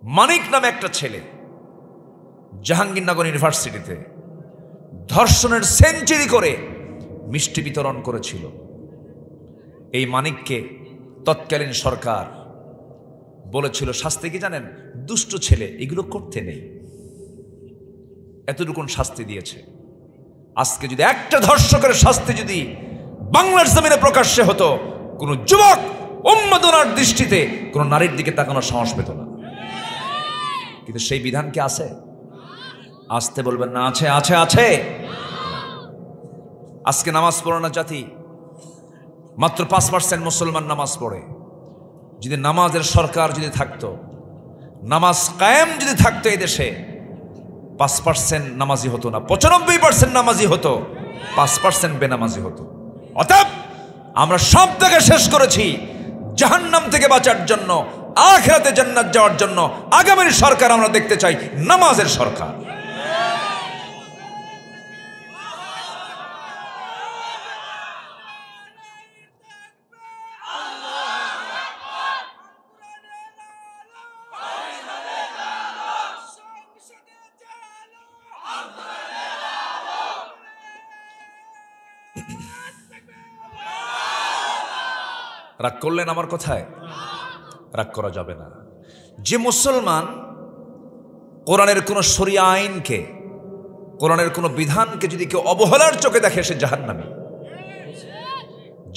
Speaker 1: মানিক নামে একটা ছেলে জাহাঙ্গীরনগর ইউনিভার্সিটিতে ধর্ষণের সেঞ্চুরি করে মিষ্টি বিতরণ করেছিল। এই মানিককে তৎকালীন সরকার বলেছিল শাস্তি কি জানেন? দুষ্ট ছেলে, এগুলো করতে নেই, এতটুকুন শাস্তি দিয়েছে। আজকে যদি একটা ধর্ষকের শাস্তি যদি বাংলার জমিনে প্রকাশ্যে হতো, কোন যুবক উন্মাদনার দৃষ্টিতে কোন নারীর দিকে তাকানোর সাহস পেত না। কিন্তু সেই বিধান কি আছে? আসতে বলবেন না, আছে আছে আছে। আজকে নামাজ পড়ে না জাতি, মাত্র 5% মুসলমান নামাজ পড়ে। যদি নামাজের সরকার যদি থাকতো, নামাজ কায়েম যদি থাকতো এই দেশে, 5% নামাজি হতো না, 95% নামাজি হতো, 5% বেনামাজি হতো। অতএব আমরা সব থেকে শেষ করেছি জাহান্নাম থেকে বাঁচার জন্য, আখিরাতে জান্নাত যাওয়ার জন্য আগামীর সরকার আমরা দেখতে চাই নামাজের সরকার। রাগ করলেন আমার কথায়? রাগ করা যাবে না। যে মুসলমান কোরআনের কোন শরিয়া আইনকে, কোরআনের কোন বিধানকে যদি কেউ অবহেলার চোখে দেখে, সে জাহান্নামী,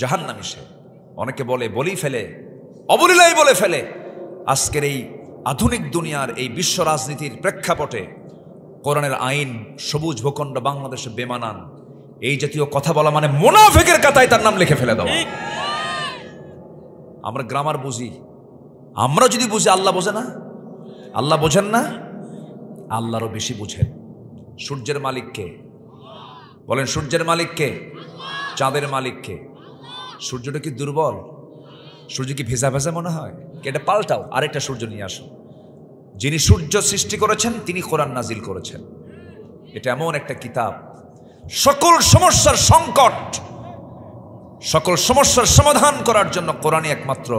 Speaker 1: জাহান্নামী সে। অনেকে বলে, বলেই ফেলে, অবলীলাই বলে ফেলে। আজকের এই আধুনিক দুনিয়ার এই বিশ্ব রাজনীতির প্রেক্ষাপটে কোরআনের আইন সবুজ ভূখণ্ড বাংলাদেশে বেমানান, এই জাতীয় কথা বলা মানে মুনাফিকের কাতায় তার নাম লিখে ফেলে দেওয়া। আমরা গ্রামার বুঝি, আমরা যদি বুঝি, আল্লাহ বোঝে না? আল্লাহ বোঝেন না? আল্লাহরও বেশি বুঝেন। সূর্যের মালিককে বলেন, সূর্যের মালিককে, চাঁদের মালিককে। সূর্যটা কি দুর্বল? সূর্য কি ভেজা ভেজা মনে হয়? এটা পাল্টাও, আরেকটা সূর্য নিয়ে আসো। যিনি সূর্য সৃষ্টি করেছেন তিনি কোরআন নাজিল করেছেন। এটা এমন একটা কিতাব, সকল সমস্যার সংকট, সকল সমস্যার সমাধান করার জন্য কোরআনই একমাত্র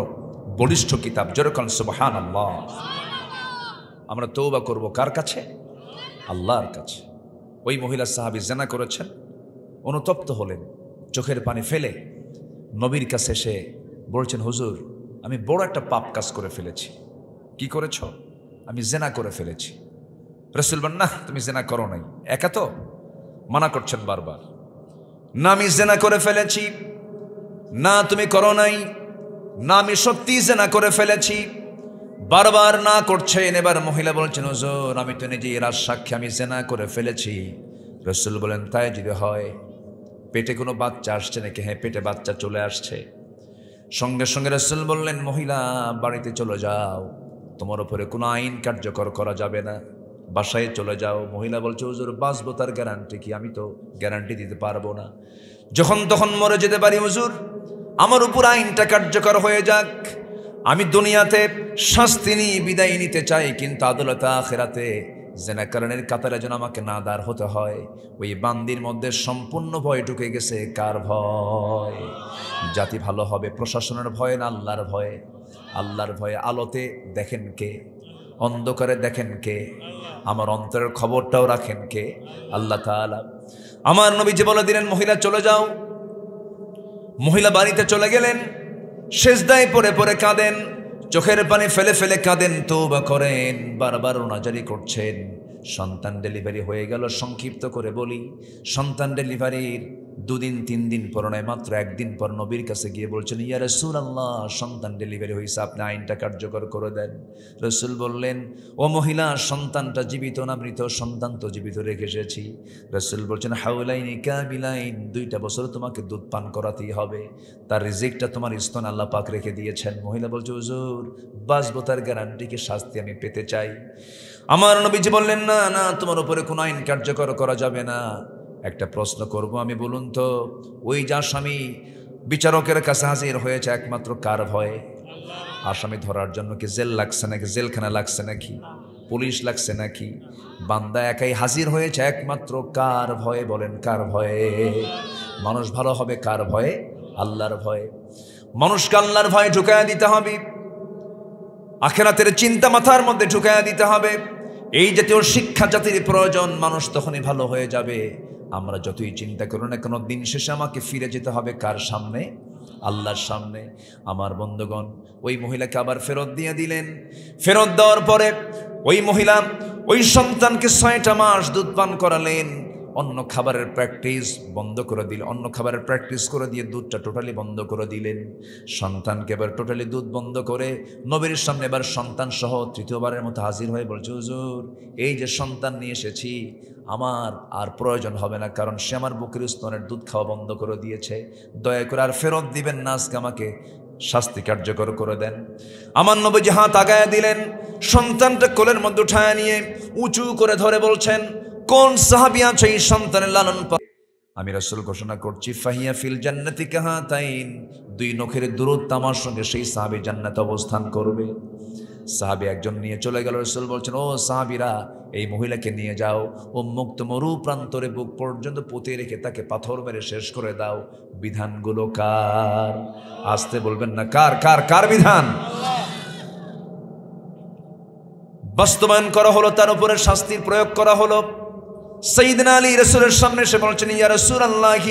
Speaker 1: বলিষ্ঠ কিতাব। যেরকম সুবহানাল্লাহ। আমরা তওবা করব কার কাছে? আল্লাহর কাছে। ওই মহিলা সাহাবী জিনা করেছেন, অনুতপ্ত হলেন, চোখের পানি ফেলে নবীর কাছে এসে বলছেন, হুজুর আমি বড় একটা পাপ কাজ করে ফেলেছি। কি করেছ? আমি জিনা করে ফেলেছি। রাসূল বলেন, না তুমি জিনা করো নাই। একা তো মানা করছেন বারবার, না আমি জিনা করে ফেলেছি, না তুমি করো নাই, না আমি সত্যি জিনা করে ফেলেছি। বারবার না করছেন। এবার মহিলা বলছেন, হুজুর আমি তো নিজেই রাজ সাক্ষী, আমি জিনা করে ফেলেছি। রাসূল বলেন, তাই যদি হয় পেটে কোনো বাচ্চা আসছে নাকি? হ্যাঁ, পেটে বাচ্চা চলে আসছে। সঙ্গে সঙ্গে রাসূল বললেন, মহিলা বাড়িতে চলে যাও, তোমার উপরে কোনো আইন কার্যকর করা যাবে না, বাসায় চলে যাও। মহিলা বলছে, হুজুর বাঁচবো তার গ্যারান্টি কি? আমি তো গ্যারান্টি দিতে পারবো না, যখন তখন মরে যেতে পারি। হুজুর আমার উপর আইনটা কার্যকর হয়ে যাক, আমি দুনিয়াতে শাস্তি নিয়ে বিদায় নিতে চাই, কিন্তু আদালতে আখিরাতে জিনাকারীর কাতারে যেন আমাকে না দাঁড় হতে হয়। ওই বান্দির মধ্যে সম্পূর্ণ ভয় ঢুকে গেছে। কার ভয়? জাতি ভালো হবে প্রশাসনের ভয় না আল্লাহর ভয়ে? আল্লাহর ভয়ে। আলোতে দেখেন কে? অন্ধকারে দেখেন কে? আমার অন্তরের খবরটাও রাখেন কে? আল্লাহ তাআলা। আমার নবীজি বলে দিলেন, মহিলা চলে যাও। মহিলা বাড়িতে চলে গেলেন, সেজদায় পড়ে পড়ে কাঁদেন, চোখের পানি ফেলে ফেলে কাঁদেন, তওবা করেন, বারবার ওনাজারি করছেন। সন্তান ডেলিভারি হয়ে গেল। সংক্ষিপ্ত করে বলি, সন্তান ডেলিভারির 2 দিন 3 দিন পর নয়, মাত্র 1 দিন পর নবীর কাছে গিয়ে বলছেন, ইয়া রাসূলুল্লাহ, সন্তান ডেলিভারি হয়েছে, আপনি আইনটা কার্যকর করে দেন। রাসূল বললেন, ও মহিলা, সন্তানটা জীবিত না মৃত? সন্তান তো জীবিত রেখে এসেছি। রাসূল বলছেন, হাওলাইনি কাবিলাইন, 2টা বছর তোমাকে দুধ পান করাতেই হবে, তার রিজিকটা তোমার স্তন আল্লাহ পাক রেখে দিয়েছেন। মহিলা বলছে, হুজুর, বাঁচবো তার গ্যারান্টিকে শাস্তি আমি পেতে চাই। আমার নবীজি বললেন, না না, তোমার উপরে কোনো আইন কার্যকর করা যাবে না। একটা প্রশ্ন করব আমি, বলুন তো, ওই যে আসামি বিচারকের কাছে হাজির হয়েছে একমাত্র কার ভয়ে? আসামি ধরার জন্য কি জেল লাগছে নাকি, জেলখানা লাগছে নাকি, পুলিশ লাগছে নাকি? বান্দা একাই হাজির হয়েছে একমাত্র কার ভয়ে? বলেন, কার ভয়ে? মানুষ ভালো হবে কার ভয়ে? আল্লাহর ভয়ে। মানুষকে আল্লাহর ভয়ে ঢুকায়া দিতে হবে, আখিরাতের চিন্তা মাথার মধ্যে ঢুকায়া দিতে হবে। এই জাতীয় শিক্ষা জাতির প্রয়োজন, মানুষ তখনই ভালো হয়ে যাবে। আমরা যতই চিন্তা করো না কেন, দিন শেষে আমাকে ফিরে যেতে হবে কার সামনে? আল্লাহর সামনে। আমার বন্ধুগণ, ওই মহিলাকে আবার ফেরত দিয়ে দিলেন। ফেরত দেওয়ার পরে ওই মহিলা ওই সন্তানকে 6টা মাস দুধ পান করালেন। অন্য খাবারের প্র্যাকটিস বন্ধ করে দিলেন, অন্য খাবারের প্র্যাকটিস করে দিয়ে দুধটা টোটালি বন্ধ করে দিলেন। সন্তানকে এবার টোটালি দুধ বন্ধ করে নবীর সামনে এবার সন্তান সহ 3য়বারের মতো হাজির হয়ে বলছে, হুজুর, এই যে সন্তান নিয়ে এসেছি, আমার আর প্রয়োজন হবে না, কারণ সে আমার বুকের স্তনের দুধ খাওয়া বন্ধ করে দিয়েছে। দয়া করে আর ফেরত দিবেন না, আজকে আমাকে শাস্তি কার্যকর করে দেন। আমার নবীজি হাত আগায়া দিলেন, সন্তানটা কোলের মধ্যে উঠায় নিয়ে উঁচু করে ধরে বলছেন, কোন সাহাবী আছে এই সন্তানের লালন পালন? আমি রাসূল ঘোষণা করছি, ফাহিয়া ফিল জান্নাতি কাহাতাইন, 2 নখের দূরত্ব আমার সঙ্গে সেই সাহাবী জান্নাতে অবস্থান করবে। সাহাবী একজন নিয়ে চলে গেল। রাসূল বলছেন, ও সাহাবীরা, এই মহিলাকে নিয়ে যাও, ও মুক্ত মরু প্রান্তরে বুক পর্যন্ত পুঁতে রেখে তাকে পাথর মেরে শেষ করে দাও। বিধানগুলো কার? আসতে বলবেন না, কার কার কার বিধান? বাস্তবায়ন করা হলো, তার উপরে শাস্তির প্রয়োগ করা হলো। সাইয়েদনা আলী রাসূলের সামনে এসে বলছেন, ইয়া রাসূলুল্লাহ,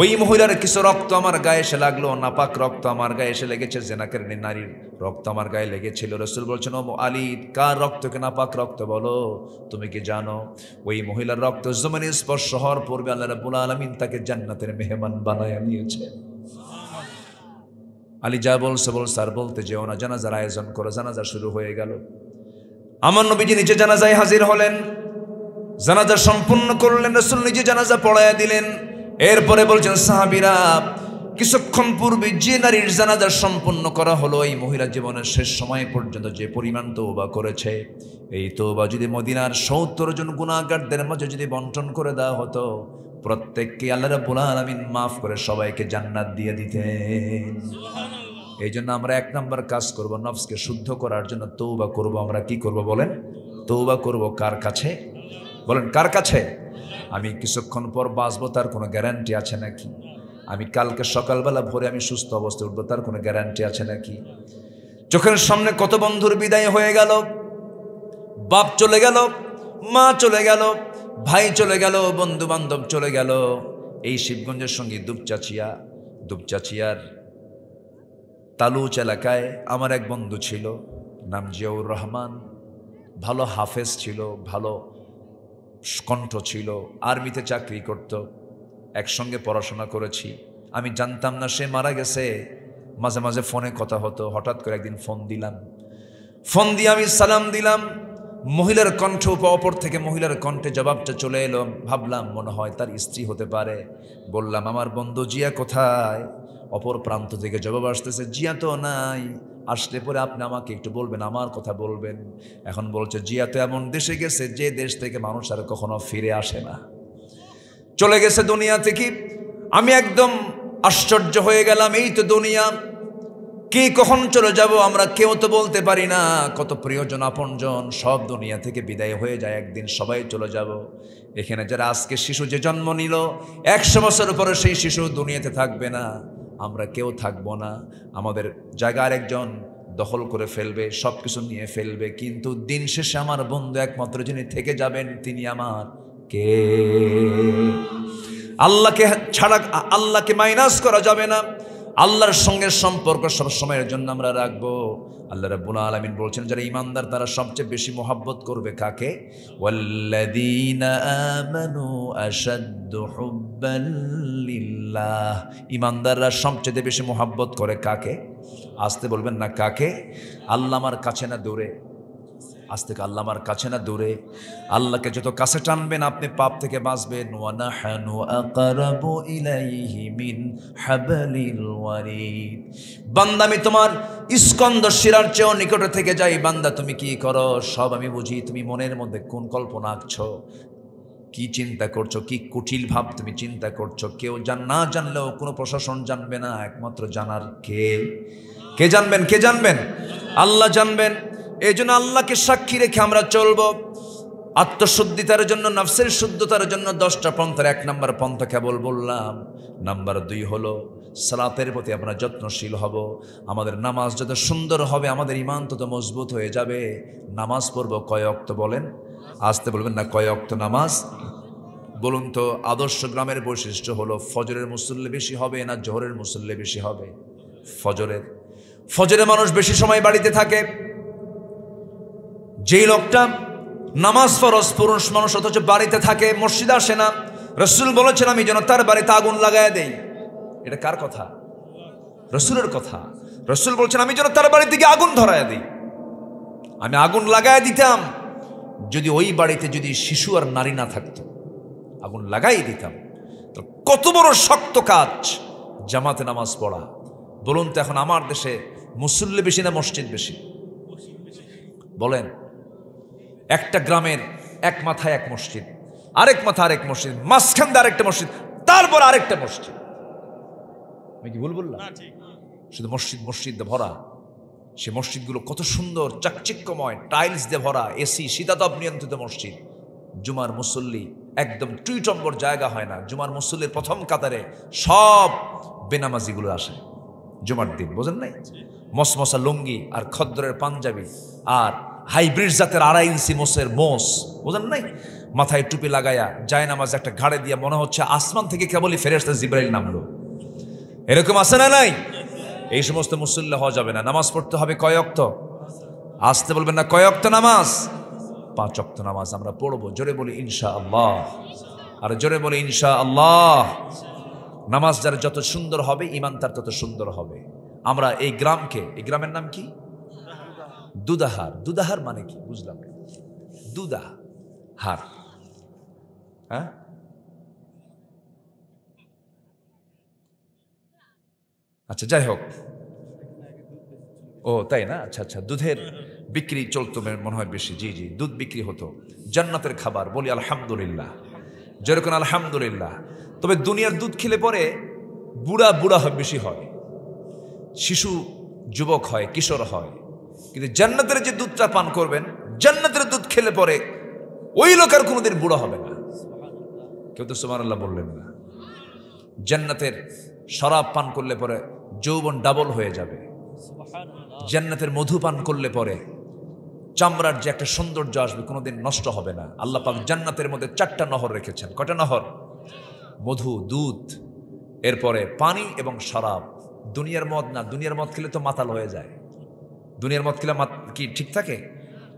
Speaker 1: ওই মহিলার কিছু রক্ত আমার গায়ে এসে লাগলো, নাপাক রক্ত আমার গায়ে এসে লেগেছে, জিনাকারিনী নারীর রক্ত আমার গায়ে লেগেছিল। রাসূল বলছেন, ও আলী, কার রক্তকে নাপাক রক্ত বলো? তুমি কি জানো ওই মহিলার রক্ত জমিনে স্পর্শ হওয়ার পূর্বে আল্লাহ রাব্বুল আলামিন তাকে জান্নাতের মেহমান বানায়া নিয়েছে। আলী যা বলছে আর বলতে যেও না, জানাজার আয়োজন করো। জানাজা শুরু হয়ে গেল। আমার নবীজি নিচে জানাজায় হাজির হলেন, জানাজা সম্পূর্ণ করলেন। রাসূল নিজে জানাজা পড়ায়া দিলেন। এরপরে বলছেন, সাহাবীরা, কিছুক্ষণ পূর্বে যে নারীর জানাজা সম্পূর্ণ করা হলো, এই মহিলা জীবনের শেষ সময় পর্যন্ত যে পরিমাণ তওবা করেছে, এই তওবা যদি মদিনার 70 জন গুনাহগারদের মাঝে যদি বন্টন করে দেওয়া হতো, প্রত্যেককে আল্লাহ রাব্বুল আলামিন মাফ করে সবাইকে জান্নাত দিয়ে দিতেন। এই জন্য আমরা 1 নম্বর কাজ করব, নফসকে শুদ্ধ করার জন্য তওবা করব। আমরা কি করব বলেন? তওবা করব। কার কাছে? বলেন, কার কাছে? আমি কিছুক্ষণ পর বাঁচবো, তার কোনো গ্যারান্টি আছে নাকি? আমি কালকে সকালবেলা ভোরে আমি সুস্থ অবস্থায় উঠবো, তার কোনো গ্যারান্টি আছে নাকি? চোখের সামনে কত বন্ধুর বিদায় হয়ে গেল, বাপ চলে গেল, মা চলে গেল, ভাই চলে গেল, বন্ধু বান্ধব চলে গেল। এই শিবগঞ্জের সঙ্গে দুপচাচিয়ার তালুচ এলাকায় আমার এক বন্ধু ছিল, নাম জিয়াউর রহমান। ভালো হাফেজ ছিল, ভালো কণ্ঠ ছিল, আর্মিতে চাকরি করত, একসঙ্গে পড়াশোনা করেছি। আমি জানতাম না সে মারা গেছে। মাঝে মাঝে ফোনে কথা হতো। হঠাৎ করে একদিন ফোন দিয়ে আমি সালাম দিলাম। মহিলার কণ্ঠ, অপর থেকে মহিলার কণ্ঠে জবাবটা চলে এলো। ভাবলাম মনে হয় তার স্ত্রী হতে পারে। বললাম, আমার বন্ধু জিয়া কোথায়? অপর প্রান্ত থেকে জবাব আসতেছে, জিয়া তো নাই, আসলে পরে আপনি আমাকে একটু বলবেন, আমার কথা বলবেন। এখন বলছে, জিয়া তো এমন দেশে গেছে যে দেশ থেকে মানুষ আর কখনো ফিরে আসে না, চলে গেছে দুনিয়া থেকে। আমি একদম আশ্চর্য হয়ে গেলাম। এই তো দুনিয়া, কে কখন চলে যাব আমরা কেউ তো বলতে পারি না। কত প্রিয়জন আপনজন সব দুনিয়া থেকে বিদায় হয়ে যায়, একদিন সবাই চলে যাব। এখানে যারা আজকে শিশু যে জন্ম নিল, 100 বছর পরে সেই শিশু দুনিয়াতে থাকবে না, আমরা কেউ থাকবো না। আমাদের জায়গা আরেকজন দখল করে ফেলবে, সব কিছু নিয়ে ফেলবে। কিন্তু দিন শেষে আমার বন্ধু একমাত্র যিনি থেকে যাবেন, তিনি আমার কে? আল্লাহকে ছাড়া, আল্লাহকে মাইনাস করা যাবে না। আল্লাহর সঙ্গে সম্পর্ক সব সময়ের জন্য আমরা রাখবো। আল্লাহ রাব্বুল আলামিন বলছেন যারা ঈমানদার তারা সবচেয়ে বেশি মহব্বত করবে কাকে? ওয়াল্লাযীনা আমানু আশাদ্দু হুব্বান লিল্লাহ। ঈমানদাররা সবচেয়ে বেশি মহব্বত করে কাকে? আসতে বলবেন না কাকে? আল্লাহ আমার কাছে না দূরে? আজ থেকে আল্লাহ আমার কাছে না দূরে? আল্লাহকে যত কাছে টানবেন আপনি পাপ থেকে বাঁচবেন। ওয়া নাহনু আকরাবু ইলাইহি মিন হাবলিল ওয়ারিদ। বান্দা আমি তোমার স্কন্দ শিরার চেয়েও নিকটে থেকে যাই। বান্দা তুমি কি করো সব আমি বুঝি। তুমি মনের মধ্যে কোন কল্পনা আঁকছো, কি চিন্তা করছো, কি কুটিল ভাব তুমি চিন্তা করছো, কেউ না জানলেও কোনো প্রশাসন জানবে না। একমাত্র জানার কে জানবেন? কে জানবেন? আল্লাহ জানবেন। এই জন্য আল্লাহকে সাক্ষী রেখে আমরা চলবো। আত্মশুদ্ধিতার জন্য, নফসের শুদ্ধতার জন্য 10টা পন্থার 1 নম্বর পন্থা কেবল বললাম। নাম্বার 2 হলো সালাতের প্রতি আমরা যত্নশীল হব। আমাদের নামাজ যত সুন্দর হবে আমাদের ঈমান তত মজবুত হয়ে যাবে। নামাজ পড়ব কয় ওয়াক্ত বলেন? আসতে বলবেন না কয় ওয়াক্ত নামাজ? বলুন তো আদর্শ গ্রামের বৈশিষ্ট্য হলো ফজরের মুসল্লি বেশি হবে না জোহরের মুসল্লি বেশি হবে? ফজরে মানুষ বেশি সময় বাড়িতে থাকে। যেই লোকটা নামাজ ফরজ পুরুষ মানুষ অথচ বাড়িতে থাকে, মসজিদে আসে না, রাসূল বলেছেন আমি যেন তার বাড়িতে আগুন লাগায় দেই। এটা কার কথা? রাসূলের কথা। রাসূল বলছেন আমি যেন তার বাড়িতে গিয়ে আগুন ধরায় দিই। আমি আগুন লাগায় দিতাম যদি ওই বাড়িতে যদি শিশু আর নারী না থাকতো, আগুন লাগাই দিতাম। তো কত বড় শক্ত কাজ জামাতে নামাজ পড়া। বলুন তো এখন আমার দেশে মুসল্লি বেশি না মসজিদ বেশি? বলেন। একটা গ্রামের এক মাথায় এক মসজিদ, আরেক মাথা আরেক মসজিদ, মাঝখান দিয়ে আরেকটা মসজিদ, তারপর আরেকটা মসজিদ। আমি কি ভুল বললাম? শুধু মসজিদ দিয়ে ভরা। সে মসজিদগুলো কত সুন্দর, চাকচিক্যময়, টাইলস দিয়ে ভরা, এসি, শীতাতপ নিয়ন্ত্রিত মসজিদ। জুমার মুসল্লি একদম টুইটম্বর জায়গা হয় না। জুমার মুসল্লির প্রথম কাতারে সব বেনামাজিগুলো আসে জুমার দিন, বোঝেন নাই? মসমসা লুঙ্গি আর খদ্দরের পাঞ্জাবি আর হাইব্রিড জাতের 2.5 ইঞ্চি মোষের মোষ, বোঝেন নাই? মাথায় টুপি লাগায়া যায় নামাজ একটা ঘাড়ে দিয়া মনে হচ্ছে আসমান থেকে কেবলই ফেরেশতা জিবরাইল নামলো। এরকম আছে না নাই? এই সমস্ত মুসল্লি হওয়া যাবে না। নামাজ পড়তে হবে কয় ওয়াক্ত? আসতে বলবেন না কয় ওয়াক্ত নামাজ? 5 ওয়াক্ত নামাজ আমরা পড়বো। জোরে বলি ইনশাআল্লাহ। আর জোরে বলি ইনশাআল্লাহ। নামাজ যার যত সুন্দর হবে ঈমান তার তত সুন্দর হবে। আমরা এই গ্রামের নাম কি? দুদাহার। দুদাহার মানে কি বুঝলাম? দুদাহার, হ্যাঁ? আচ্ছা যাই হোক। ও তাই না? আচ্ছা আচ্ছা, দুধের বিক্রি চলতো মনে হয় বেশি। জি জি, দুধ বিক্রি হতো, জান্নাতের খাবার। বলি আলহামদুলিল্লাহ। যেরকম আলহামদুলিল্লাহ। তবে দুনিয়ার দুধ খেলে পরে বুড়া বেশি হয়, শিশু যুবক হয়, কিশোর হয়। কিন্তু জান্নাতের যে দুধটা পান করবেন, জান্নাতের দুধ খেলে পরে ওই লোক আর কোনোদিন বুড়া হবে না। কেউ তো সুবহানাল্লাহ বললেন না। জান্নাতের শরাব পান করলে পরে যৌবন ডাবল হয়ে যাবে। জান্নাতের মধু পান করলে পরে চামড়ার যে একটা সৌন্দর্য আসবে কোনোদিন নষ্ট হবে না। আল্লাহ পাক জান্নাতের মধ্যে 4টা নহর রেখেছেন। কয়টা নহর? মধু, দুধ, এরপরে পানি এবং শরাব। দুনিয়ার মদ না। দুনিয়ার মদ খেলে তো মাতাল হয়ে যায়। দুনিয়ার মদ খেলে কি ঠিক থাকে?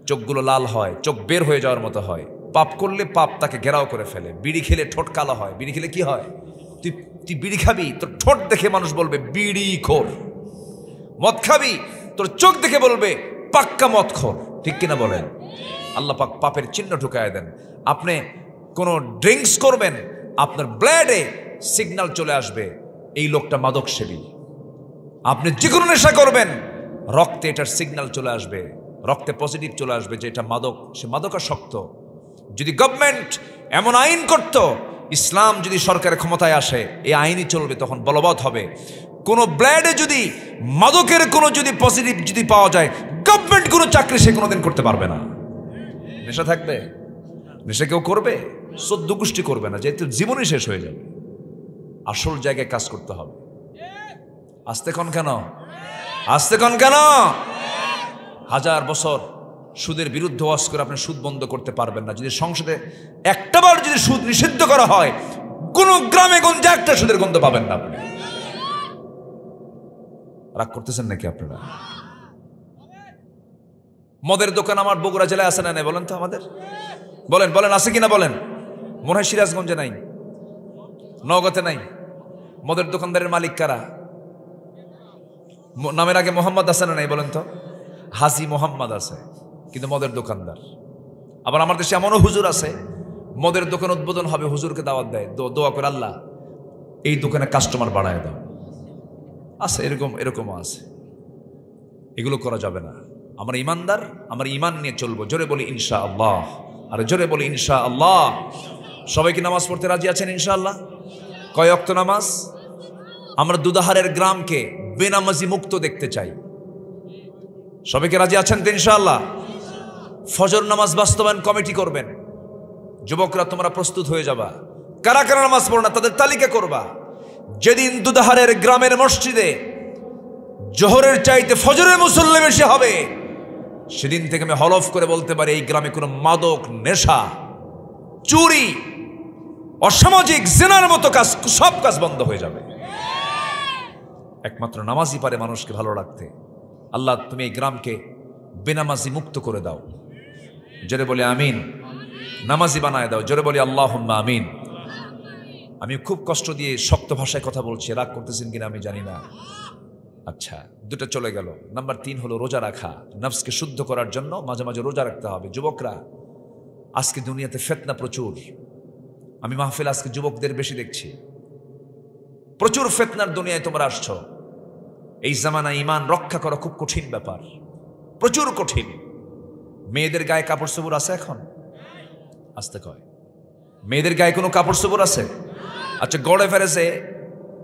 Speaker 1: চোখগুলো লাল হয়, চোখ বের হয়ে যাওয়ার মতো হয়। পাপ করলে পাপ তাকে ঘেরাও করে ফেলে। বিড়ি খেলে ঠোঁট কালো হয়। বিড়ি খেলে কি হয়? তুই বিড়ি খাবি, তোর ঠোঁট দেখে মানুষ বলবে বিড়ি খোর। মদ খাবি, তোর চোখ দেখে বলবে পাক্কা মদ খোর। ঠিক কিনা বলেন? আল্লাহ পাক পাপের চিহ্ন ঢুকায় দেন। আপনি কোন ড্রিঙ্কস করবেন, আপনার ব্লাডে সিগন্যাল চলে আসবে এই লোকটা মাদক সেবী। আপনি যে কোনো নেশা করবেন, রক্তে এটার সিগন্যাল চলে আসবে, রক্তে পজিটিভ চলে আসবে যে এটা মাদক, সে মাদকাসক্ত। যদি গভর্নমেন্ট এমন আইন করত, ইসলাম যদি সরকারের ক্ষমতায় আসে, এই আইনই চলবে, তখন বলবৎ হবে। কোন ব্লাডে যদি মাদকের কোনো যদি পজিটিভ যদি পাওয়া যায়, গভর্নমেন্ট কোনো চাকরি সে কোনোদিন করতে পারবে না। নেশা থাকবে, নেশা কেউ করবে, 14 গোষ্ঠী করবে না, যেহেতু জীবনই শেষ হয়ে যাবে। আসল জায়গায় কাজ করতে হবে। আসতে কোন কেন? 1000 বছর সুদের বিরুদ্ধে ওয়াজ করে আপনি সুদ বন্ধ করতে পারবেন না। যদি সংসদে একটাবার যদি সুদ নিষিদ্ধ করা হয়, কোন গ্রামে গঞ্জে একটা সুদের গন্ধ পাবেন না আপনি। রাগ করতেছেন নাকি আপনারা? মদের দোকান আমার বগুড়া জেলায় আছে না নাই বলেন তো আমাদের? বলেন বলেন, আছে কিনা বলেন? মনে হয় সিরাজগঞ্জে নাই, নওগাঁতে নাই। মদের দোকানদারের মালিক কারা? নামের আগে মোহাম্মদ আছে না নাই বলেন তো? হাজি মোহাম্মদ আছে, কিন্তু মদের দোকানদার। আবার আমার দেশে এমনও হুজুর আছে, মদের দোকান উদ্বোধন হবে, হুজুরকে দাওয়াত দেয়, দোয়া করে, আল্লাহ এই দোকানে কাস্টমার বাড়ায় দাও। আছে এরকমও আছে। এগুলো করা যাবে না। আমরা ইমানদার, আমরা ইমান নিয়ে চলবো। জোরে বলি ইনশাআল্লাহ, আর জোরে বলি ইনশাআল্লাহ। সবাই কি নামাজ পড়তে রাজি আছেন ইনশাআল্লাহ? কয় ওয়াক্ত নামাজ? আমরা দুধারের গ্রামকে বেনামাজি মুক্ত দেখতে চাই। সবাইকে রাজি আছেন তো ইনশাআল্লাহ? ফজর নামাজ বাস্তবায়ন কমিটি করবেন। যুবকরা তোমরা প্রস্তুত হয়ে যাবা। কারা কারা নামাজ পড়ো না তাদের তালিকা করবা। যেদিন দুধারের গ্রামের মসজিদে জোহরের চাইতে ফজরের মুসল্লি বেশি হবে, সেদিন থেকে আমি হলফ করে বলতে পারি এই গ্রামে কোনো মাদক, নেশা, চুরি, অসামাজিক জিনার মতো কাজ, সব কাজ বন্ধ হয়ে যাবে। একমাত্র নামাজই পারে মানুষকে ভালো রাখতে। আল্লাহ তুমি এই গ্রামকে বেনামাজি মুক্ত করে দাও। জোরে বলি আমিন। নামাজি বানায় দাও। জোরে বলি আল্লাহুম্মা আমিন। আমি খুব কষ্ট দিয়ে শক্ত ভাষায় কথা বলছি, রাগ করতেছেন কিনা আমি জানি না। আচ্ছা, দুটো চলে গেল। নাম্বার 3 হলো রোজা রাখা। নফসকে শুদ্ধ করার জন্য মাঝে মাঝে রোজা রাখতে হবে। যুবকরা, আজকে দুনিয়াতে ফিতনা প্রচুর। আমি মাহফিল আজকে যুবকদের বেশি দেখছি। প্রচুর ফিতনার দুনিয়ায় তোমরা আসছো। এই জামানায় ঈমান রক্ষা করা খুব কঠিন ব্যাপার, প্রচুর কঠিন। মেয়েদের গায়ে কাপড় চোপড় আছে এখন? আসতে কয়, মেয়েদের গায়ে কোনো কাপড় চোপড় আছে? আচ্ছা, গড়ে ফেরেছে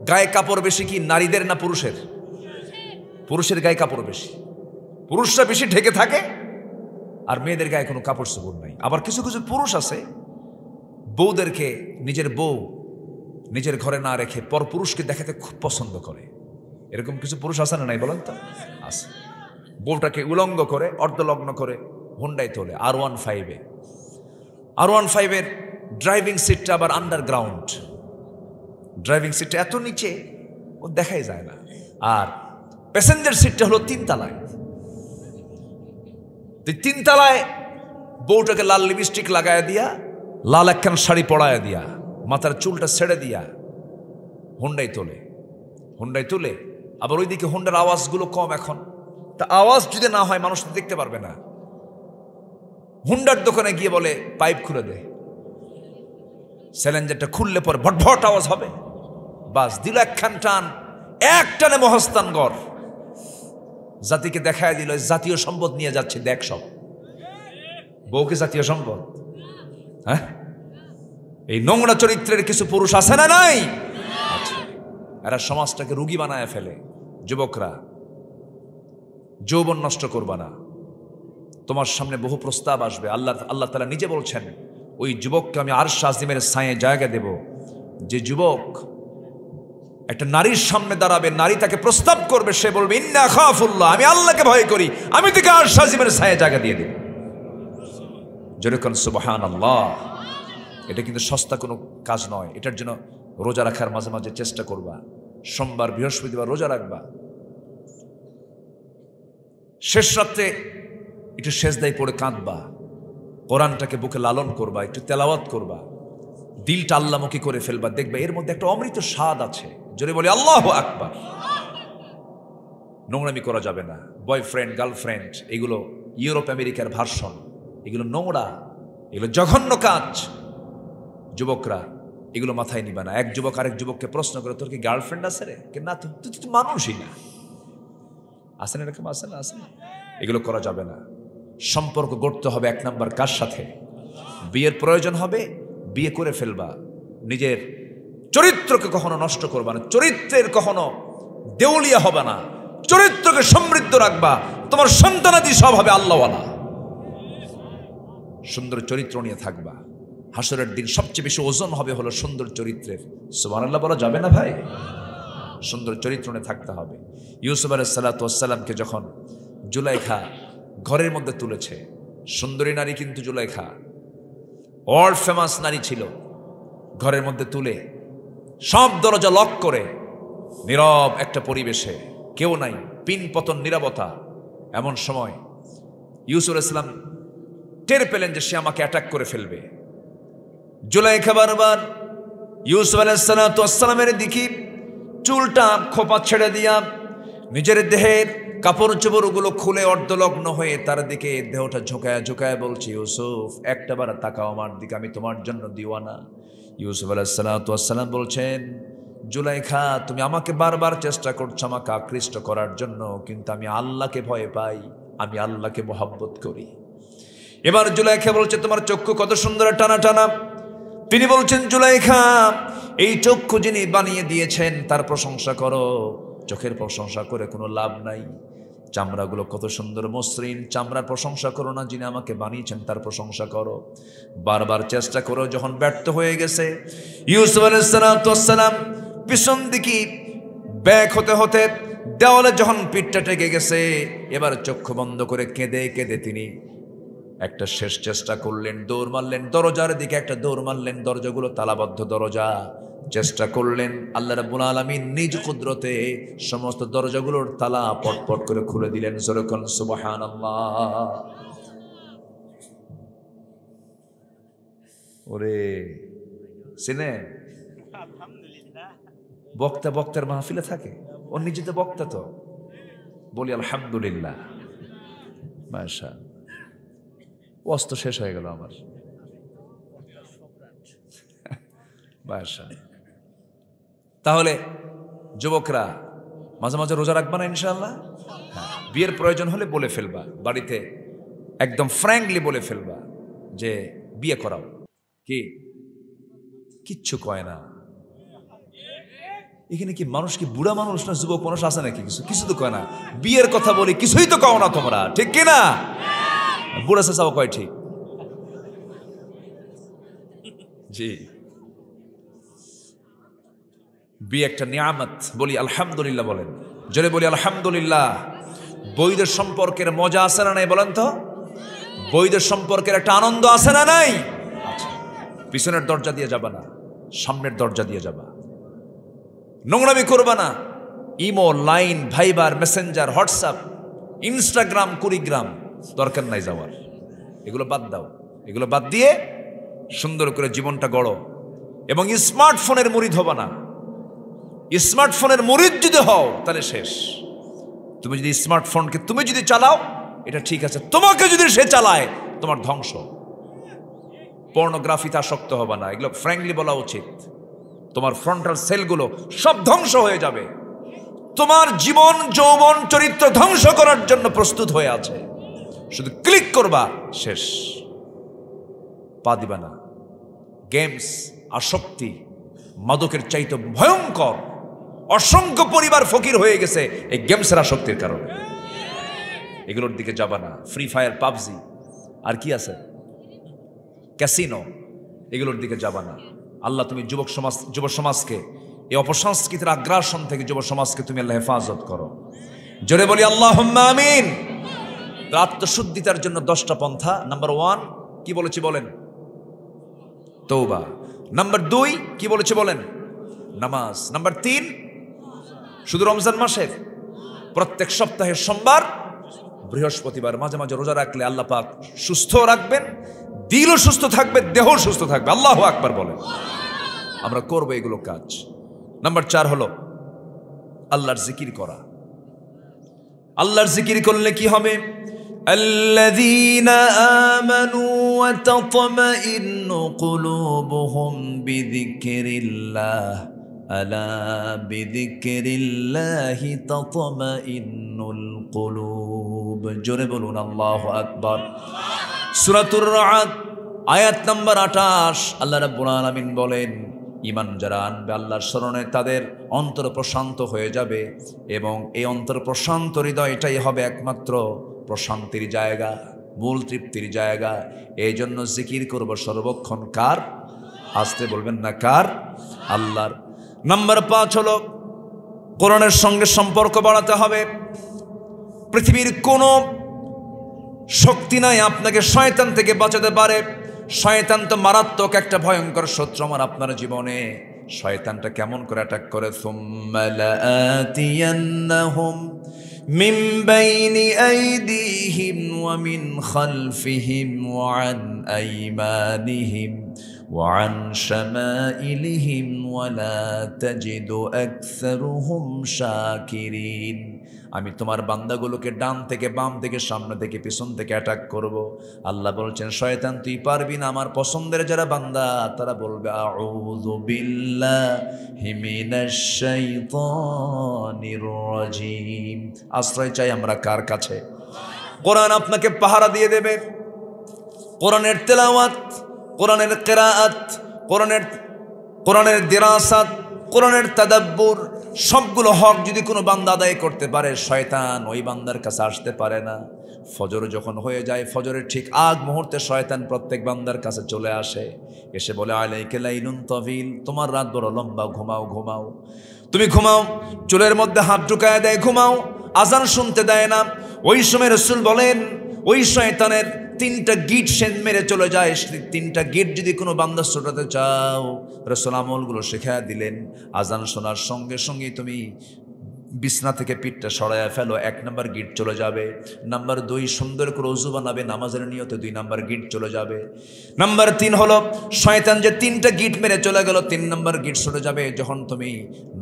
Speaker 1: গায়ে কাপড় বেশি কি নারীদের না পুরুষের? পুরুষের গায়ে কাপড় বেশি। পুরুষরা বেশি ঢেকে থাকে, আর মেয়েদের গায়ে কোনো কাপড় চোপড় নাই। আবার কিছু কিছু পুরুষ আছে বউদেরকে, নিজের বউ নিজের ঘরে না রেখে পর পুরুষকে দেখাতে খুব পছন্দ করে। এরকম কিছু পুরুষ আছে না নাই বলেন তো? আছে। বউটাকে উলঙ্গ করে, অর্ধলগ্ন করে হুন্ডায় তোলে R15-এ। R15-এর ড্রাইভিং সিটটা আবার আন্ডারগ্রাউন্ড। ড্রাইভিং সিটটা এত নিচে ও দেখাই যায় না। আর প্যাসেঞ্জার সিটটা হলো 3 তলায়। 3 তলায় বউটাকে লাল লিপস্টিক লাগায় দিয়া, লাল একখান শাড়ি পরায় দিয়া, মাথার চুলটা ছেড়ে দিয়া হুন্ডায় তোলে। হুন্ডায় তুলে আবার ওইদিকে হুন্ডার আওয়াজগুলো কম এখন, তা আওয়াজ যদি না হয় মানুষ তো দেখতে পারবে না। হুন্ডার দোকানে গিয়ে বলে পাইপ খুলে দে। সিলিন্ডারটা খুললে পরে ভটভট আওয়াজ হবে। বাস দিল একখান টান, এক টানে মহস্তানগড়। জাতিকে দেখায় দিল জাতীয় সম্পদ নিয়ে যাচ্ছে, দেখ সব। বউকে জাতীয় সম্পদ? হ্যাঁ, এই নোংরা চরিত্রের কিছু পুরুষ আছে না নাই? আচ্ছা, এরা সমাজটাকে রুগী বানায় ফেলে। যুবকরা, যৌবন নষ্ট করবা না। তোমার সামনে বহু প্রস্তাব আসবে। আল্লাহ তাআলা নিজে বলছেন, ওই যুবককে আমি আরশ আজিমের ছায়ে জায়গা দেব। যে যুবক একটা নারীর সামনে দাঁড়াবে, নারী তাকে প্রস্তাব করবে, সে বলবে ইন্না খাফুল্লাহ, আমি আল্লাহকে ভয় করি, আমি তাকে আরশ আজিমের ছায়ে জায়গা দিয়ে দেব। যেরকম সুবহানাল্লাহ। এটা কিন্তু সস্তা কোনো কাজ নয়। এটার জন্য রোজা রাখার মাঝে মাঝে চেষ্টা করবা। সোমবার, বৃহস্পতিবার রোজা রাখবা। শেষ রাত্রে একটু সেজদায় পড়ে কাঁদবা, কোরআনটাকে বুকে লালন করবা, একটু তেলাওয়াত করবা, দিলটা আল্লাহমুখী করে ফেলবা। দেখবে এর মধ্যে একটা অমৃত স্বাদ আছে। জোরে বলি আল্লাহু আকবার। নোংরামি করা যাবে না। বয়ফ্রেন্ড, গার্লফ্রেন্ড, এগুলো ইউরোপ আমেরিকার ভার্সন, এগুলো নোংরা, এগুলো জঘন্য কাজ। যুবকরা, এগুলো মাথায় নিবা না। এক যুবক আরেক যুবককে প্রশ্ন করে, তোর কি গার্লফ্রেন্ড আছে রে? না, তুই তো মানুষই না। আসে না এরকম? আসে না? আসে না? এগুলো করা যাবে না। সম্পর্ক গড়তে হবে 1 নাম্বার কার সাথে? বিয়ের প্রয়োজন হবে, বিয়ে করে ফেলবা। নিজের চরিত্রকে কখনো নষ্ট করবা না। চরিত্রের কখনো দেউলিয়া হবে না। চরিত্রকে সমৃদ্ধ রাখবা। তোমার সন্তানাদি সব হবে আল্লাহওয়ালা। সুন্দর চরিত্র নিয়ে থাকবা। হাসরের দিন সবচেয়ে বেশি ওজন হবে হলো সুন্দর চরিত্রের। সুবহানাল্লাহ বলা যাবে না ভাই? সুন্দর চরিত্র নিয়ে থাকতে হবে। ইউসুফ আলাইহিস সালাতু ওয়াস সালামকে যখন জুলাইখা ঘরের মধ্যে তুলেছে, সুন্দরী নারী কিন্তু জুলাইখা ওয়ার্ল্ড ফেমাস নারী ছিল। ঘরের মধ্যে তুলে সব দরজা লক করে নীরব একটা পরিবেশে কেউ নাই, পিন পতন নীরবতা। এমন সময় ইউসুফ আলাইহিস সালাম টের পেলেন যে সে আমাকে অ্যাটাক করে ফেলবে। জুলাইখা বারবার ইউসুফ আলাইহিস সালামের দিকে চুলটা খোপা ছেড়ে দিয়া নিজের দেহের কাপড় চোপড়গুলো খুলে অর্ধলগ্ন হয়ে তার দিকে দেহটা ঝুঁকায় ঝুঁকায় বলছে, ইউসুফ একটাবার তাকাও আমার দিকে, আমি তোমার জন্য দিওয়ানা। ইউসুফ আলাইহিস সালাম বলছেন, জুলাইখা তুমি আমাকে বারবার চেষ্টা করছো আমাকে আকৃষ্ট করার জন্য, কিন্তু আমি আল্লাহকে ভয় পাই, আমি আল্লাহকে মহব্বত করি। এবার জুলাইখা বলছে, তোমার চক্ষু কত সুন্দর টানা টানা। তিনি বলছেন, জুলাইখা এই চক্ষু যিনি বানিয়ে দিয়েছেন তার প্রশংসা করো, চোখের প্রশংসা করে কোনো লাভ নাই। চামড়াগুলো কত সুন্দর মসৃণ, চামড়ার প্রশংসা করো না, যিনি আমাকে বানিয়েছেন তার প্রশংসা করো। বারবার চেষ্টা করো, যখন ব্যর্থ হয়ে গেছে ইউসুফ আলাইহিস সালাম পিছন দিকে ব্যাক হতে হতে দেওয়ালে যখন পিঠটা টেকে গেছে, এবার চক্ষু বন্ধ করে কেঁদে কেঁদে তিনি একটা শেষ চেষ্টা করলেন, দৌড় মারলেন দরজার দিকে, একটা দৌড় মারলেন, দরজাগুলো তালাবদ্ধ দরজা। চেষ্টা করলেন, আল্লাহ রাব্বুল আলামিন নিজ কুদরতে সমস্ত দরজাগুলোর তালা পটপট করে খুলে দিলেন। জোরে কোন সুবহানাল্লাহ। ওরে সিনে বক্তা বক্তার মাহফিলে থাকে, ও নিজে তো বক্তা, তো বলি আলহামদুলিল্লাহ। মাশা অস্ত শেষ হয়ে গেল আমার। মাশা তাহলে যুবকরা মাঝে মাঝে রোজা রাখবা না ইনশাআল্লাহ? হ্যাঁ, বিয়ের প্রয়োজন হলে বলে ফেলবা, বাড়িতে একদম ফ্র্যাঙ্কলি বলে ফেলবা যে বিয়ে করাও। কি কিচ্ছু কয় না এখানে। কি মানুষ কি বুড়া মানুষ না যুবক মানুষ আছে নাকি? কিছু তো কয় না। বিয়ের কথা বলি, কিছুই তো কও না তোমরা, ঠিক কি না? বুড়া চাচাও কয় ঠিক। জি, বিয়ে একটা নিয়ামত, বলি আলহামদুলিল্লাহ। বলেন জোরে, বলি আলহামদুলিল্লাহ। বৈধ সম্পর্কের মজা আছে না নাই বলেন তো? বৈধ সম্পর্কের একটা আনন্দ আছে না নাই? পিছনের দরজা দিয়ে যাবা না, সামনের দরজা দিয়ে যাবা। নোংরামি করবা না। Imo, Line, Viber, Messenger, WhatsApp, Instagram, Kurigram দরকার নাই যাওয়ার। এগুলো বাদ দাও। এগুলো বাদ দিয়ে সুন্দর করে জীবনটা গড়ো। এবং স্মার্টফোনের মুরিদ হবা না। স্মার্টফোনের মুরিদ যদি হও তাহলে শেষ। তুমি যদি স্মার্টফোনকে তুমি যদি চালাও এটা ঠিক আছে, তোমাকে যদি সে চালায় তোমার ধ্বংস। পর্নোগ্রাফিতে আসক্ত হবা না, এগুলো ফ্র্যাঙ্কলি বলা উচিত। তোমার ফ্রন্টাল সেলগুলো সব ধ্বংস হয়ে যাবে। তোমার জীবন যৌবন চরিত্র ধ্বংস করার জন্য প্রস্তুত হয়ে আছে। শুধু ক্লিক করবা, শেষ। পা দিবা না। গেমস, আসক্তি মাদকের চাইতে ভয়ঙ্কর। অসংখ্য পরিবার ফকির হয়ে গেছে এই গেমসের আসক্তির কারণে। এগুলোর দিকে যাবা না। ফ্রি ফায়ার, পাবজি, আর কি আছে, ক্যাসিনো, এগুলোর দিকে যাবা না। আল্লাহ তুমি যুব সমাজকে এই অপসংস্কৃতির আগ্রাসন থেকে যুব সমাজকে তুমি আল্লাহ হেফাজত করো। জোরে বলি আল্লাহুম্মা আমিন। আত্মশুদ্ধিতার জন্য 10টা পন্থা। নাম্বার 1 কি বলেছি বলেন? তওবা। নাম্বার 2 কি বলেছি বলেন? নামাজ। নাম্বার 3 শুধু রমজান মাসের প্রত্যেক সপ্তাহের সোমবার, বৃহস্পতিবার মাঝে মাঝে রোজা রাখলে আল্লাহ পাক সুস্থ রাখবেন, দিলও সুস্থ থাকবে, দেহ সুস্থ থাকবে। আল্লাহু আকবার বলেন। আমরা করবো এগুলো কাজ। নাম্বার 4 হলো আল্লাহর জিকির করা। আল্লাহর জিকির করলে কি হবে? আল্লাযীনা আমানু ওয়া তাতমাইন্নু কুলুবুহুম বিযিকরিল্লাহ আলা বিযিকরিল্লাহি তাতমাইন্নুল কুলুব। জোরে বলুন আল্লাহু আকবার। সূরাতুর রা'দ আয়াত নাম্বার 28 আল্লাহ রাব্বুল আলামিন বলেন, ঈমান যারা আনবে আল্লাহর শরণে তাদের অন্তর প্রশান্ত হয়ে যাবে, এবং এই অন্তর প্রশান্ত হৃদয়টাই হবে একমাত্র প্রশান্তির জায়গা, মূল তৃপ্তির জায়গা। এই জন্য জিকির করব সর্বক্ষণ। কার? আসতে বলবেন না, কার? আল্লাহর। নাম্বার 5 হলো কোরআনের সঙ্গে সম্পর্ক বাড়াতে হবে। পৃথিবীর কোনো শক্তি নাই আপনাকে শয়তান থেকে বাঁচাতে পারে। শয়তান তো মারাত্মক একটা ভয়ঙ্কর শত্রু আমার আপনার জীবনে। শয়তানটা কেমন করে অ্যাটাক করে, সুম্মা লাআতিয়ান্নাহুম মিন বাইনি আইদিহিম ওয়া মিন খালফিহিম ওয়া আন আইমানিহিম ওয়া আন শামাইলিহিম ওয়া লা তাজিদু আকসারুহুম শাকিরিন। আমি তোমার বান্দাগুলোকে ডান থেকে বাম থেকে সামনে থেকে পিছন থেকে অ্যাটাক করব। আল্লাহ বলছেন শয়তান তুই পারবি না। আমার পছন্দের যারা বান্দা তারা বলবে আউযু বিল্লাহি মিনাশ শাইতানির রাজিম। আশ্রয় চাই আমরা কার কাছে? কোরআন আপনাকে পাহারা দিয়ে দেবে। কোরআনের তেলাওয়াত, কোরআনের কিরাআত, কোরআনের দিরাসাত, কোরআনের তাদাব্বুর, সবগুলো হক যদি কোনো বান্দা আদায় করতে পারে শয়তান ওই বান্দার কাছে আসতে পারে না। ফজর যখন হয়ে যায়, ফজরের ঠিক আগ মুহূর্তে শয়তান প্রত্যেক বান্দার কাছে চলে আসে, এসে বলে আলাইকা লাইলুন তাবিল, তোমার রাত বড় লম্বা, ঘুমাও ঘুমাও। তুমি ঘুমাও, চুলের মধ্যে হাত ঢুকায় দেয়, ঘুমাও, আজান শুনতে দেয় না। ওই সময় রাসূল বলেন ওই শয়তানের 3টা গিট সে মেরে চলে যায়। 3টা গিট যদি কোনো বান্দা ছোটাতে চাও, রাসূল আমলগুলো শেখায় দিলেন। আজান শোনার সঙ্গে সঙ্গেই তুমি বিছনা থেকে পিঠটা সরাইয়া ফেলো, 1 নম্বর গিট চলে যাবে। নাম্বার 2, সুন্দর করে ওযু বানাবে, নামাজের নিয়তে 2 নম্বর গিট চলে যাবে। নাম্বার 3 হলো শয়তান যে 3টা গিট মেরে চলে গেল, 3 নম্বর গিট চলে যাবে যখন তুমি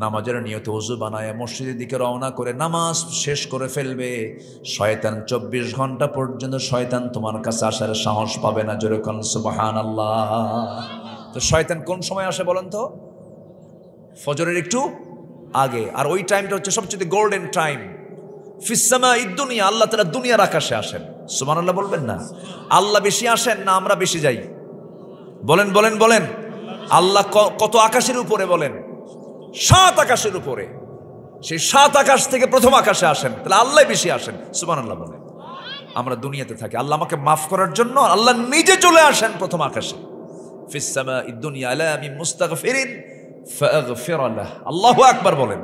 Speaker 1: নামাজের নিয়তে ওযু বানায় মসজিদের দিকে রওনা করে নামাজ শেষ করে ফেলবে। শয়তান 24 ঘন্টা পর্যন্ত শয়তান তোমার কাছে আসার সাহস পাবে না। জোরে কোন সুবহানাল্লাহ। তো শয়তান কোন সময় আসে বলেন তো? ফজরের একটু আগে। আর ওই টাইমটা হচ্ছে সবচেয়ে গোল্ডেন টাইম। ফিস সামাঈদ দুনিয়া, আল্লাহ তাআলা দুনিয়ার আকাশে আসেন। সুবহানাল্লাহ বলবেন না? আল্লাহ বেশি আসেন না আমরা বেশি যাই? বলেন বলেন বলেন। আল্লাহ কত আকাশের উপরে? বলেন 7 আকাশের উপরে। সেই 7 আকাশ থেকে প্রথম আকাশে আসেন, তাহলে আল্লাহ বেশি আসেন। সুবহানাল্লাহ বলেন। আমরা দুনিয়াতে থাকি, আল্লাহ আমাকে মাফ করার জন্য আল্লাহ নিজে চলে আসেন প্রথম আকাশে। ফিস সামাঈদ দুনিয়া আলা মিন মুস্তাগফিরিন ফাগফির লাহ। আল্লাহু আকবার বলেন।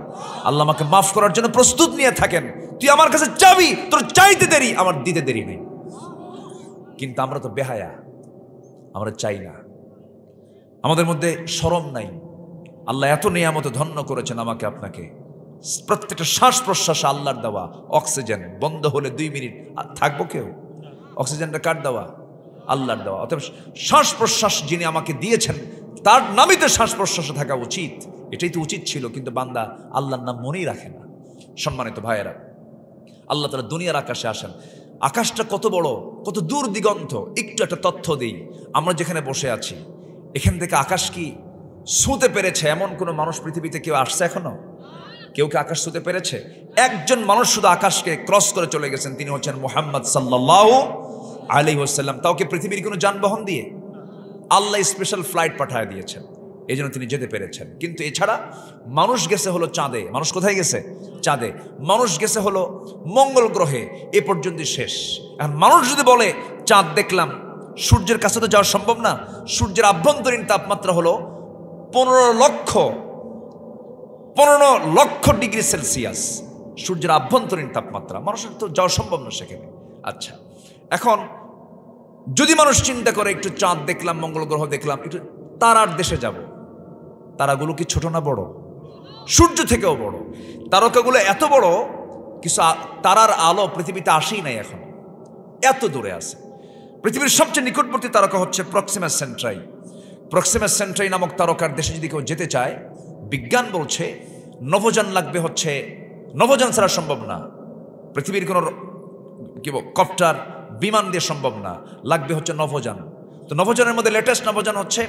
Speaker 1: আল্লাহ আমাকে মাফ করার জন্য প্রস্তুত নিয়ে থাকেন। তুই আমার কাছে চাবি, তোর চাইতে দেরি, আমার দিতে দেরি নেই। কিন্তু আমরা তো বেহায়া, আমরা চাই না, আমাদের মধ্যে শরম নাই। আল্লাহ এত নিয়ামত ধন্য করেছেন আমাকে আপনাকে। প্রত্যেকটা শ্বাস প্রশ্বাস আল্লাহর দেওয়া। অক্সিজেন বন্ধ হলে 2 মিনিট থাকবো কেউ? অক্সিজেনটা কার দেওয়া? আল্লাহর দেওয়া। অতএব শ্বাস প্রশ্বাস যিনি আমাকে দিয়েছেন তার নামই তো শ্বাস প্রশ্বাসে থাকা উচিত। এটাই তো উচিত ছিল, কিন্তু বান্দা আল্লাহর নাম মনেই রাখে না। সম্মানিত ভাইয়েরা, আল্লাহ তাআলা দুনিয়ার আকাশে আসেন। আকাশটা কত বড়, কত দূর দিগন্ত। একটু একটা তথ্য দিই, আমরা যেখানে বসে আছি এখান থেকে আকাশ কি ছুঁতে পেরেছে এমন কোনো মানুষ পৃথিবীতে কেউ আসছে এখনো? কেউ কি আকাশ ছুঁতে পেরেছে? একজন মানুষ শুধু আকাশকে ক্রস করে চলে গেছেন, তিনি হচ্ছেন মুহাম্মদ সাল্লাল্লাহু আলাইহি ওয়াসাল্লাম। তাও কি পৃথিবীর কোনো যানবাহন দিয়ে? আল্লাহ স্পেশাল ফ্লাইট পাঠিয়ে দিয়েছেন, এই জন্য তিনি যেতে পেরেছেন। কিন্তু এছাড়া মানুষ গেছে হলো চাঁদে। মানুষ কোথায় গেছে? চাঁদে। মানুষ গেছে হলো মঙ্গল গ্রহে। এ পর্যন্ত শেষ। এখন মানুষ যদি বলে চাঁদ দেখলাম, সূর্যের কাছে তো যাওয়া সম্ভব না। সূর্যের আভ্যন্তরীণ তাপমাত্রা হলো 15 লক্ষ ডিগ্রি সেলসিয়াস। সূর্যের আভ্যন্তরীণ তাপমাত্রা, মানুষের তো যাওয়া সম্ভব না সেখানে। আচ্ছা, এখন যদি মানুষ চিন্তা করে একটু চাঁদ দেখলাম, মঙ্গল গ্রহ দেখলাম, একটু তারার দেশে যাব। তারাগুলো কি ছোট না বড়? সূর্য থেকেও বড়। তারকাগুলো এত বড়, কিছু তারার আলো পৃথিবীতে আসেই নাই এখন, এত দূরে আছে। পৃথিবীর সবচেয়ে নিকটবর্তী তারকা হচ্ছে প্রক্সিমা সেন্ট্রাই। প্রক্সিমা সেন্ট্রাই নামক তারকার দেশে যদি কেউ যেতে চায়, বিজ্ঞান বলছে নভোযান লাগবে হচ্ছে, নভোযান ছাড়া সম্ভব না। পৃথিবীর কোনো কপ্টার বিমান দিয়ে সম্ভব না, লাগবে হচ্ছে নভোযান। তো নভোযানের মধ্যে লেটেস্ট নভোযান হচ্ছে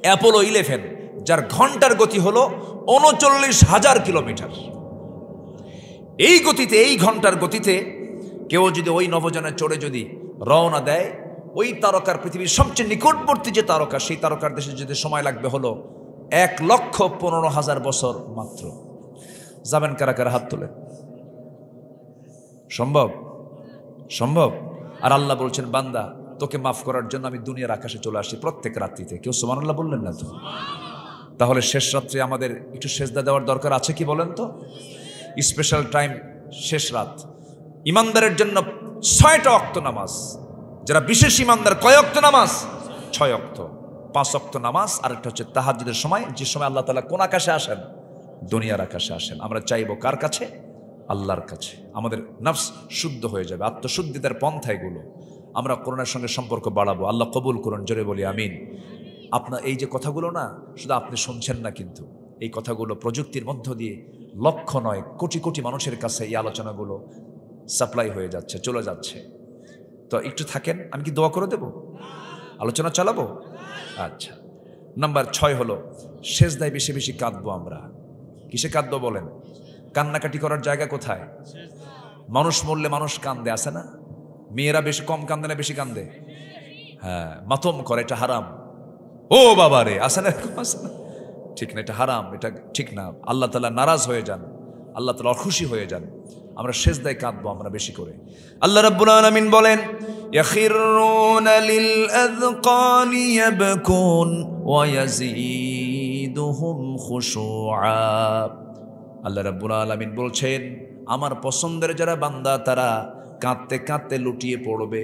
Speaker 1: অ্যাপোলো 11, যার ঘন্টার গতি হলো 39,000 কিলোমিটার। এই গতিতে, এই ঘন্টার গতিতে কেউ যদি ওই নভোযানে চড়ে যদি রওনা দেয়, ওই তারকার পৃথিবীর সবচেয়ে নিকটবর্তী যে তারকা, সেই তারকার দেশে যেতে সময় লাগবে হলো 1,15,000 বছর মাত্র। যাবেন কারা কারা? হাত তোলেন। সম্ভব? সম্ভব? আর আল্লাহ বলছেন বান্দা তোকে মাফ করার জন্য আমি দুনিয়ার আকাশে চলে আসি প্রত্যেক রাত্রিতে। কেউ সুবহানাল্লাহ বললেন না তো? তাহলে শেষ রাত্রে আমাদের একটু সেজদা দেওয়ার দরকার আছে কি বলেন তো? স্পেশাল টাইম শেষ রাত। ইমানদারের জন্য 6টা ওয়াক্ত নামাজ। যারা বিশেষ ইমানদার, কয় ওয়াক্ত নামাজ? 6 ওয়াক্ত। 5 ওয়াক্ত নামাজ, আরেকটা হচ্ছে তাহাজ্জুদের সময়, যে সময় আল্লাহ তাআলা কোন আকাশে আসেন? দুনিয়ার আকাশে আসেন। আমরা চাইবো কার কাছে? আল্লাহর কাছে। আমাদের নফস শুদ্ধ হয়ে যাবে, আত্মশুদ্ধিতার পন্থা এগুলো। আমরা কোরআনের সঙ্গে সম্পর্ক বাড়াবো। আল্লাহ কবুল করুন, জোরে বলি আমিন। আপনার এই যে কথাগুলো না, শুধু আপনি শুনছেন না, কিন্তু এই কথাগুলো প্রযুক্তির মধ্য দিয়ে লক্ষ নয় কোটি কোটি মানুষের কাছে এই আলোচনাগুলো সাপ্লাই হয়ে যাচ্ছে, চলে যাচ্ছে। তো একটু থাকেন, আমি কি দোয়া করে দেব? আলোচনা চালাবো? আচ্ছা। নাম্বার 6 হলো সেজদায় বেশি বেশি কাঁদবো আমরা। কিসে কাঁদবো বলেন? কান্নাকাটি করার জায়গা কোথায়? মানুষ মরলে মানুষ কান্দে, আছে না? মেয়েরা বেশি কম কান্দে না বেশি কান্দে? হ্যাঁ, মাতম করে, এটা হারাম। ও বাবা রে, আছে না? আছে না? ঠিক না, এটা হারাম, এটা ঠিক না। আল্লাহ তাআলা নারাজ হয়ে যান, আল্লাহ তাআলা অখুশি হয়ে যান। আমরা সেজদায় কাঁদবো আমরা বেশি করে। আল্লাহ রাব্বুল আলামিন বলেন, ইয়াখিরুনা লিল আযকানি ইয়াবকুন ওয়া ইয়াজিদুহুম খুশুআ। আল্লাহ রাব্বুল আলামিন বলছেন, আমার পছন্দের যারা বান্দা তারা কাঁদতে কাঁদতে লুটিয়ে পড়বে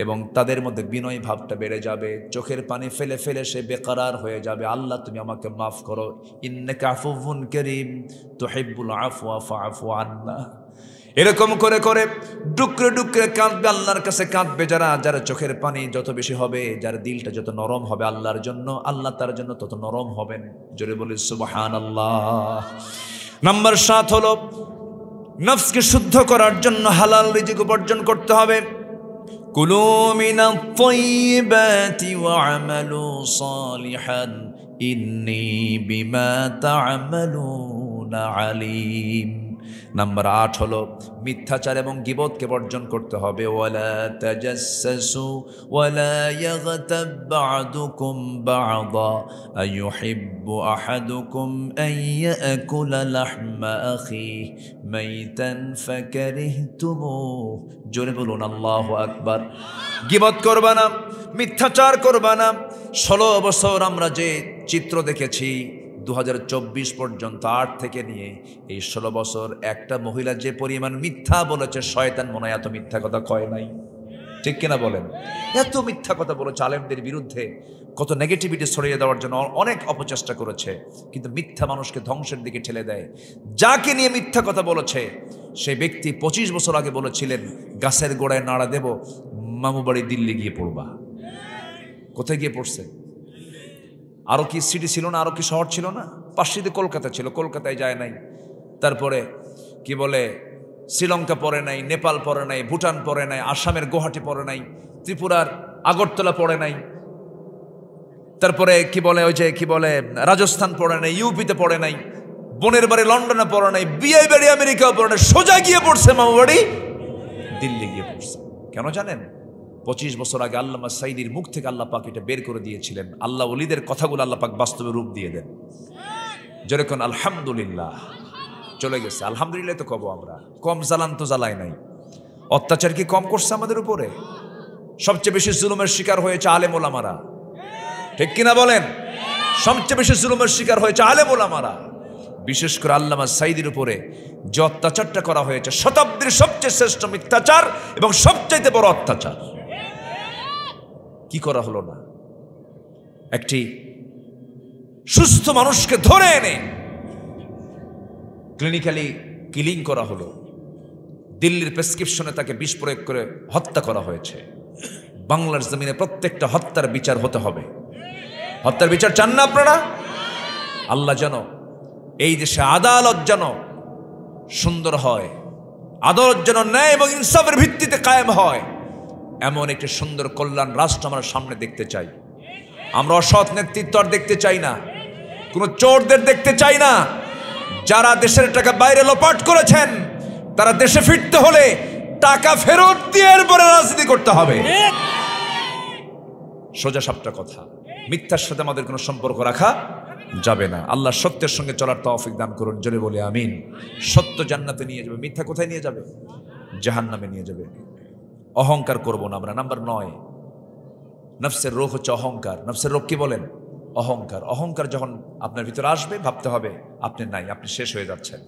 Speaker 1: এবং তাদের মধ্যে বিনয় ভাবটা বেড়ে যাবে, চোখের পানি ফেলে ফেলে সে বেকরার হয়ে যাবে। আল্লাহ তুমি আমাকে মাফ করো, ইন্নাকা আফুউন কারীম তুহিব্বুল আফওয়া ফাআফু আন্না। এরকম করে করে ডুকরে ডুকরে কাঁদবে, আল্লাহর কাছে কাঁদবে যারা, যারা চোখের পানি যত বেশি হবে, যার দিলটা যত নরম হবে আল্লাহর জন্য, আল্লাহ তার জন্য তত নরম হবেন। জোরে বলি সুবহানাল্লাহ। নাম্বার 7 হলো নফসকে শুদ্ধ করার জন্য হালাল রিজিক উপার্জন করতে হবে। কুলু মিনাত তাইয়্যিবাতি ওয়া'মালু সালিহান ইন্নী বিমা তা'মালুনা আলিম। নাম্বার 8 হলো মিথ্যাচার এবং গীবতকে বর্জন করতে হবে। ওয়ালা তাজাসসু ওয়ালা ইয়াগতাব বা'দুকুম বা'দা আইয়ুহিব্বু আহাদুকুম আন ইয়াকুলা লাহমা আখিহি মাইতান ফাকারিহতুমুহু। জোরে বলুন আল্লাহু আকবার। গীবত করবা না, মিথ্যাচার করবা না। 16 বছর আমরা যে চিত্র দেখেছি 2024 পর্যন্ত, 8 থেকে নিয়ে এই 16 বছর একটা মহিলা যে পরিমাণ মিথ্যা বলেছে, শয়তান মনে হয় এত মিথ্যা কথা কয় নাই। ঠিক কিনা বলেন? এত মিথ্যা কথা বলেছে, আলেমদের বিরুদ্ধে কত নেগেটিভিটি ছড়িয়ে দেওয়ার জন্য অনেক অপচেষ্টা করেছে, কিন্তু মিথ্যা মানুষকে ধ্বংসের দিকে ঠেলে দেয়। যাকে নিয়ে মিথ্যা কথা বলেছে সেই ব্যক্তি 25 বছর আগে বলেছিলেন গাছের গোড়ায় নাড়া দেব, মামু বাড়ি দিল্লি গিয়ে পড়বা। কোথায় গিয়ে পড়ছে? আরও কি সিটি ছিল না, আরও কি শহর ছিল না? পাশেতে কলকাতা ছিল, কলকাতায় যায় নাই। তারপরে কি বলে শ্রীলঙ্কা পড়ে নাই, নেপাল পড়ে নাই, ভুটান পড়ে নাই, আসামের গুয়াহাটি পড়ে নাই, ত্রিপুরার আগরতলা পড়ে নাই, তারপরে কি বলে ওই যে কি বলে রাজস্থান পড়ে নাই, ইউপিতে পড়ে নাই, বোনের বাড়ি লন্ডনে পড়ে নাই, বিয়ে বাড়ি আমেরিকাও পড়ে নাই, সোজা গিয়ে পড়ছে মামু বাড়ি দিল্লি গিয়ে পড়ছে। কেন জানেন? 25 বছর আগে আল্লামা সাইদির মুখ থেকে আল্লাহ পাক এটা বের করে দিয়েছিলেন। আল্লাহ ওলিদের কথাগুলো আল্লাহ পাক বাস্তবে রূপ দিয়ে দেন। যেরকম আলহামদুলিল্লাহ চলে গেছে, আলহামদুলিল্লাহ তো কব আমরা। কম জ্বালান তো জ্বালাই নাই। অত্যাচার কি কম করছে আমাদের উপরে? সবচেয়ে বেশি জুলুমের শিকার হয়েছে আলেম ওলামারা। ঠিক কিনা বলেন? সবচেয়ে বেশি জুলুমের শিকার হয়েছে আলেম ওলামারা। বিশেষ করে আল্লামা সাইদির উপরে যে অত্যাচারটা করা হয়েছে, শতাব্দীর সবচেয়ে শ্রেষ্ঠ মিথ্যাচার এবং সবচাইতে বড় অত্যাচার। কি করা হলো না? একটি সুস্থ মানুষকে ধরে এনে ক্লিনিক্যালি কিলিং করা হলো। দিল্লির প্রেসক্রিপশনে তাকে বিষ প্রয়োগ করে হত্যা করা হয়েছে। বাংলার জমিনে প্রত্যেকটা হত্যার বিচার হতে হবে। হত্যার বিচার চান না আপনারা? আল্লাহ যেন এই দেশে আদালত যেন সুন্দর হয়, আদালত যেন ন্যায় এবং ইনসাফের ভিত্তিতে কায়েম হয়, এমন একটি সুন্দর কল্যাণ রাষ্ট্র আমরা সামনে দেখতে চাই। আমরা অসৎ নেতৃত্ব আর দেখতে চাই না, কোনো চোরদের দেখতে চাই না। যারা দেশের টাকা বাইরে লোপাট করেছেন তারা দেশে ফিরতে হলে টাকা ফেরত দিয়ে এরপরে রাজনীতি করতে হবে। সোজা সাপটা কথা। মিথ্যার সাথে আমাদের কোনো সম্পর্ক রাখা যাবে না। আল্লাহ সত্যের সঙ্গে চলার তৌফিক দান করুন, জোরে বলি আমিন। সত্য জান্নাতে নিয়ে যাবে, মিথ্যা কোথায় নিয়ে যাবে? জাহান্নামে নিয়ে যাবে। অহংকার করব না আমরা। নাম্বার 9, নফসের রোগ হচ্ছে অহংকার। নফসের রোগ কি বলেন? অহংকার। অহংকার যখন আপনার ভিতরে আসবে ভাবতে হবে আপনি নাই, আপনি শেষ হয়ে যাচ্ছেন।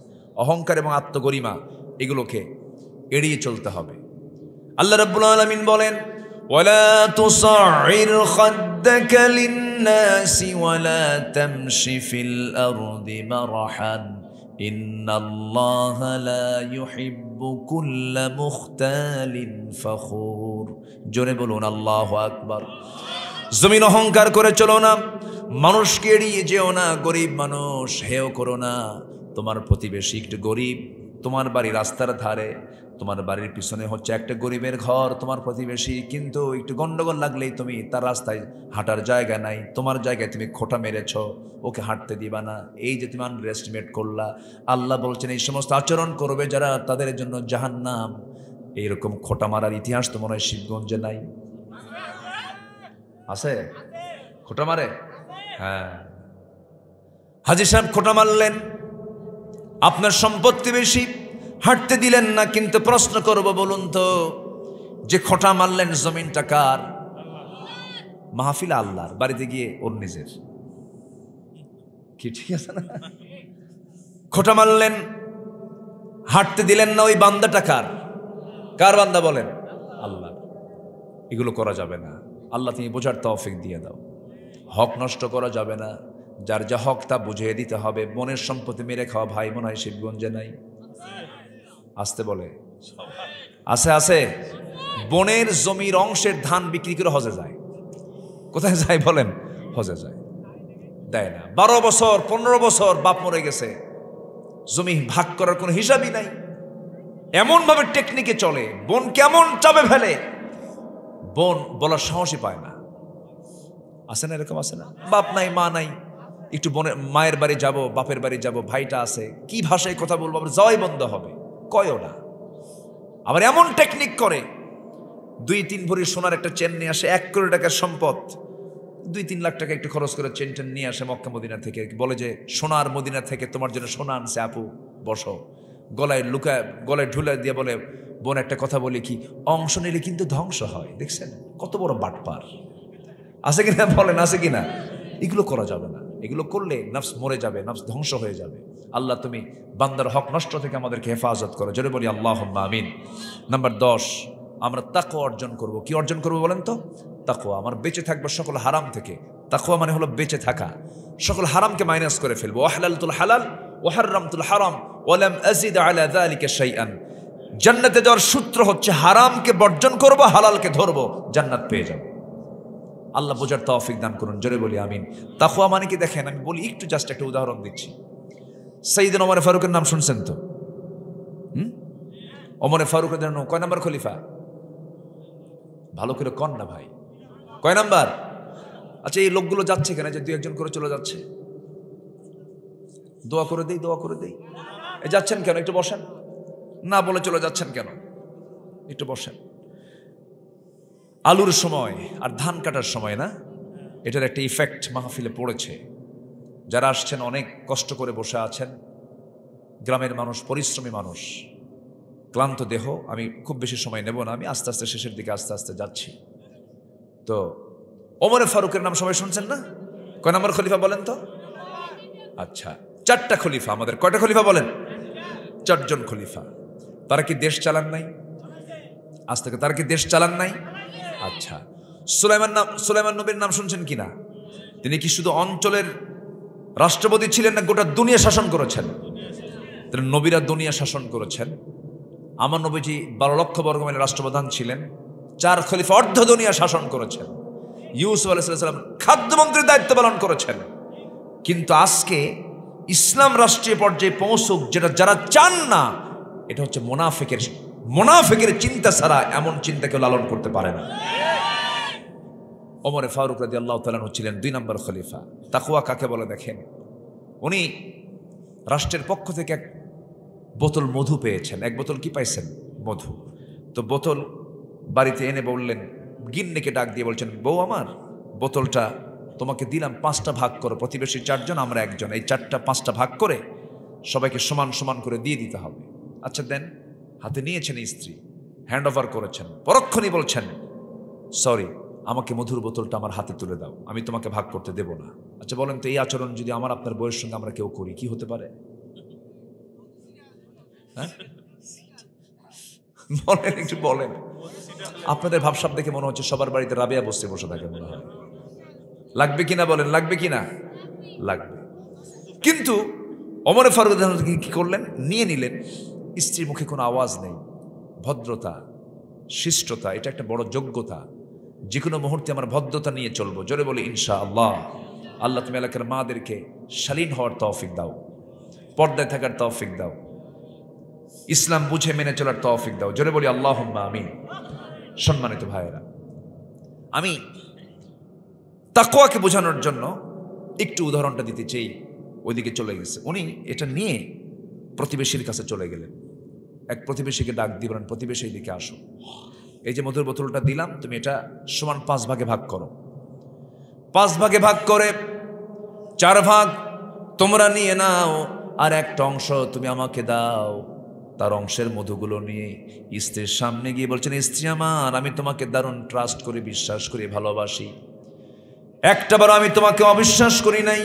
Speaker 1: অহংকার এবং আত্মগরিমা এগুলোকে এড়িয়ে চলতে হবে। আল্লাহ রাব্বুল আলামিন বলেন, ওয়ালা তুসাইর খাদ্দাকা লিন লিন-নাসি ওয়া লা তামশি ফিল আরদি মারহান ইন্নাল্লাহা লা ইউহিব্বু কুল্লা মুখতালিন ফখুর। জোরে বলুন আল্লাহু আকবার। জমিন অহংকার করে চলো না, মানুষকে এড়িয়ে যেও না, গরিব মানুষ হেয় করো না। তোমার প্রতিবেশী একটু গরিব, তোমার বাড়ি রাস্তার ধারে, তোমার বাড়ির পিছনে হচ্ছে একটা গরিবের ঘর, তোমার প্রতিবেশী, কিন্তু একটু গন্ডগোল লাগলেই তুমি তার রাস্তায় হাঁটার জায়গা নাই, তোমার জায়গায় তুমি খোঁটা মেরেছ, ওকে হাঁটতে দিবা না। এই যে তুমি আন্ডারএস্টিমেট করলা, আল্লাহ বলছেন এই সমস্ত আচরণ করবে যারা, তাদের জন্য জাহান্নাম। এইরকম খোঁটা মারার ইতিহাস তো মনে হয় শিবগঞ্জে নাই, আছে? খোঁটা মারে? হ্যাঁ, হাজী সাহেব খোঁটা মারলেন, আপনার সম্পত্তি বেশি, হাঁটতে দিলেন না। কিন্তু প্রশ্ন করব, বলুন তো, যে খোঁটা মারলেন জমিনটা কার? মাহফিল আল্লাহর, বাড়িতে গিয়ে ওর নিজের। কি ঠিক আছে না? খোঁটা মারলেন, হাঁটতে দিলেন না, ওই বান্দাটা কার? কার বান্দা বলেন? আল্লাহ। এগুলো করা যাবে না। আল্লাহ তুমি বোঝার তৌফিক দিয়ে দাও। হক নষ্ট করা যাবে না, যার যা হক তা বুঝিয়ে দিতে হবে। বোনের সম্পত্তি মেরে খাওয়া ভাই মনে হয় শিবগঞ্জে নাই? আসতে বলে আছে, আছে। বোনের জমির অংশের ধান বিক্রি করে হজে যায়। কোথায় যায় বলেন? হজে যায়, দেয় না। 12 বছর 15 বছর বাপ মরে গেছে, জমি ভাগ করার কোনো হিসাবই নাই। এমন ভাবে টেকনিকে চলে, বোন কেমন চাপে ফেলে, বোন বলার সাহসই পায় না। আছে না এরকম? আছে না? বাপ নাই, মা নাই, একটু বোনের মায়ের বাড়ি যাব, বাপের বাড়ি যাব, ভাইটা আছে, কি ভাষায় কথা বলবো, আবার যাওয়াই বন্ধ হবে, কয়ও না। আবার এমন টেকনিক করে, 2-3 ভরি সোনার একটা চেন নিয়ে আসে, 1 কোটি টাকার সম্পদ, 2-3 লাখ টাকা একটু খরচ করে চেন টেন নিয়ে আসে মক্কা মদিনা থেকে, বলে যে সোনার মদিনা থেকে তোমার জন্য সোনা আনছে আপু, বসো। গলায় লুকায়, গলায় ঢুলে দিয়ে বলে, বোন একটা কথা বলি কি, অংশ নিলে কিন্তু ধ্বংস হয়। দেখছেন কত বড় বাটপার? আছে কিনা বলেন? আছে কিনা? এগুলো করা যাবে না। এগুলো করলে নফস মরে যাবে, নফস ধ্বংস হয়ে যাবে। আল্লাহ তুমি বান্দার হক নষ্ট থেকে আমাদেরকে হেফাজত করো, জোরে বলি আল্লাহুম্মা আমিন। নাম্বার 10, আমরা তাকওয়া অর্জন করব। কি অর্জন করব বলেন তো? তাকওয়া। আমার বেঁচে থাকবো সকল হারাম থেকে। তাকওয়া মানে হলো বেঁচে থাকা, সকল হারামকে মাইনাস করে ফেলবো। ওয়াহলালতুল হালাল ওয়া হারামতুল হারাম ওয়া লাম আযিদ আলা যালিকা শাইআন। জান্নাতে যাওয়ার সূত্র হচ্ছে হারামকে বর্জন করব, হালালকে ধরবো, জান্নাত পেয়ে যাব। আল্লাহ বোঝার তৌফিক দান করুন, জোরে বলি আমিন। তাকওয়া মানে কি দেখেন, আমি বলি একটু, জাস্ট একটা উদাহরণ দিচ্ছি। সাইয়েদনা ওমর ফারুকের নাম শুনছেন তো? ওমর ফারুকের জন্য কয় নাম্বার খলিফা? ভালো করে কন না ভাই, কয় নাম্বার? আচ্ছা, এই লোকগুলো যাচ্ছে কেন, যে 2-1 জন করে চলে যাচ্ছে? দোয়া করে দেই, দোয়া করে দেই। এই যাচ্ছেন কেন? একটু বসেন না, বলে চলে যাচ্ছেন কেন? একটু বসেন। আলুর সময় আর ধান কাটার সময় না, এটার একটা ইফেক্ট মাহফিলে পড়েছে। যারা আসছেন অনেক কষ্ট করে বসে আছেন, গ্রামের মানুষ, পরিশ্রমী মানুষ, ক্লান্ত দেহ। আমি খুব বেশি সময় নেব না, আমি আস্তে আস্তে শেষের দিকে আস্তে আস্তে যাচ্ছি। তো ওমর ফারুকের নাম সবাই শুনছেন না? কয় নম্বর খলিফা বলেন তো? আচ্ছা, 4টা খলিফা আমাদের। কয়টা খলিফা বলেন? 4 জন খলিফা। তারা কি দেশ চালান নাই? আজ থেকে তারা কি দেশ চালান নাই? আচ্ছা, সুলাইমান নবীর নাম শুনছেন কিনা? তিনি কি শুধু অঞ্চলের রাষ্ট্রপতি ছিলেন, না গোটা দুনিয়া শাসন করেছেন? তিনি নবীরা দুনিয়া শাসন করেছেন। আমার নবীজি 12 লক্ষ বর্গ মাইলের রাষ্ট্রপ্রধান ছিলেন। 4 খলিফা অর্ধ দুনিয়া শাসন করেছেন। ইউসুফ আলাইহিস সালাম খাদ্যমন্ত্রীর দায়িত্ব পালন করেছেন। কিন্তু আজকে ইসলাম রাষ্ট্রীয় পর্যায়ে পৌঁছুক, যেটা যারা চান না, এটা হচ্ছে মুনাফিকের চিন্তা ছাড়া এমন চিন্তা কেউ লালন করতে পারে না। ওমর ফারুক রাদিয়াল্লাহু তাআলা ছিলেন 2 নম্বর খলিফা। তাকওয়া কাকে বলে দেখেন, উনি রাষ্ট্রের পক্ষ থেকে 1 বোতল মধু পেয়েছেন। 1 বোতল কি পাইছেন? মধু। তো বোতল বাড়িতে এনে বললেন, গিন্নিকে ডাক দিয়ে বলছেন, বউ আমার, বোতলটা তোমাকে দিলাম, 5টা ভাগ করো, প্রতিবেশী 4 জন, আমরা 1 জন, এই 4টা 5টা ভাগ করে সবাইকে সমান সমান করে দিয়ে দিতে হবে। আচ্ছা দেন। হাতে নিয়েছেন স্ত্রী, হ্যান্ড ওভার করেছেন, পরক্ষণই বলছেন, সরি, আমাকে মধুর বোতলটা আমার হাতে তুলে দাও, আমি তোমাকে ভাগ করতে দেব না। আচ্ছা বলেন তো, এই আচরণ যদি আমার আপনার বউয়ের সঙ্গে আমরা কেউ করি, কি হতে পারে? হ্যাঁ বলেন, একটু বলেন। আপনাদের ভাবসাব দেখে মনে হচ্ছে সবার বাড়িতে রাবেয়া বসে থাকে মনে হয়। লাগবে কিনা বলেন, লাগবে কিনা? লাগবে। কিন্তু ওমর ফারুক কি করলেন? নিয়ে নিলেন। স্ত্রীর মুখে কোনো আওয়াজ নেই। ভদ্রতা, শিষ্টতা, এটা একটা বড় যোগ্যতা। যে কোনো মুহূর্তে আমার ভদ্রতা নিয়ে চলবো। জোরে বলি ইনশাআল্লাহ। আল্লাহ তুমি এলাকার মাদেরকে শালীন হওয়ার তৌফিক দাও, পর্দায় থাকার তৌফিক দাও, ইসলাম বুঝে মেনে চলার তৌফিক দাও। জোরে বলি আল্লাহুম্মা আমিন। সম্মানিত ভাইয়েরা, আমি তাকওয়াকে বোঝানোর জন্য একটু উদাহরণটা দিতে চাই। ওইদিকে চলে গেছে উনি, এটা নিয়ে প্রতিবেশীর কাছে চলে গেলেন। এক প্রতিবেশীকে ডাক দিয়ে বলেন, প্রতিবেশী দিকে আসো, এই যে মধুর বোতলটা দিলাম, তুমি এটা সমান 5 ভাগে ভাগ করো। 5 ভাগে ভাগ করে 4 ভাগ তোমরা নিয়ে নাও, আর একটা অংশ তুমি আমাকে দাও। তার অংশের মধুগুলো নিয়ে স্ত্রীর সামনে গিয়ে বলছেন, স্ত্রী আমার, আমি তোমাকে দারুণ ট্রাস্ট করি, বিশ্বাস করি, ভালোবাসি। একটাবারও আমি তোমাকে অবিশ্বাস করি নাই।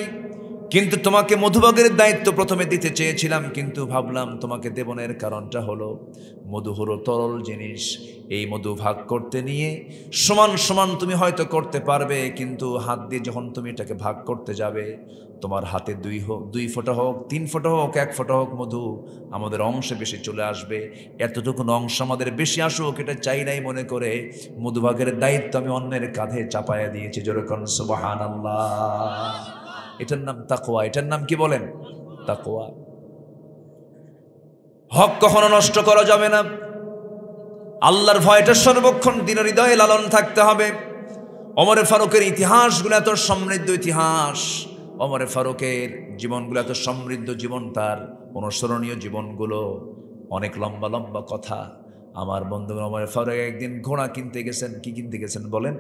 Speaker 1: কিন্তু তোমাকে মধুভাগের দায়িত্ব প্রথমে দিতে চেয়েছিলাম, কিন্তু ভাবলাম তোমাকে দেবনের কারণটা হলো মধু হলো তরল জিনিস। এই মধু ভাগ করতে নিয়ে সমান সমান তুমি হয়তো করতে পারবে, কিন্তু হাত দিয়ে যখন তুমি এটাকে ভাগ করতে যাবে, তোমার হাতে 2 ফোঁটা হোক, 3 ফোঁটা হোক, 1 ফোঁটা হোক মধু আমাদের অংশে বেশি চলে আসবে। এতটুকু অংশ আমাদের বেশি আসুক এটা চাই নাই মনে করে মধুভাগের দায়িত্ব আমি অন্যের কাঁধে চাপায়া দিয়েছি। যেরকম সুবহানাল্লাহ। এটার নাম তাকওয়া। এটার নাম কি বলেন? তাকওয়া। হক কখনো নষ্ট করা যাবে না। আল্লাহর ভয়টা সর্বক্ষণ দিনের হৃদয়ে লালন থাকতে হবে। ওমরে ফারুকের ইতিহাসগুলো এত সমৃদ্ধ ইতিহাস, ওমরে ফারুকের জীবনগুলো এত সমৃদ্ধ জীবন, তার অনুসরণীয় জীবনগুলো অনেক লম্বা লম্বা কথা। আমার বন্ধু ওমরে ফারুক একদিন ঘোড়া কিনতে গেছেন। কি কিনতে গেছেন বলেন?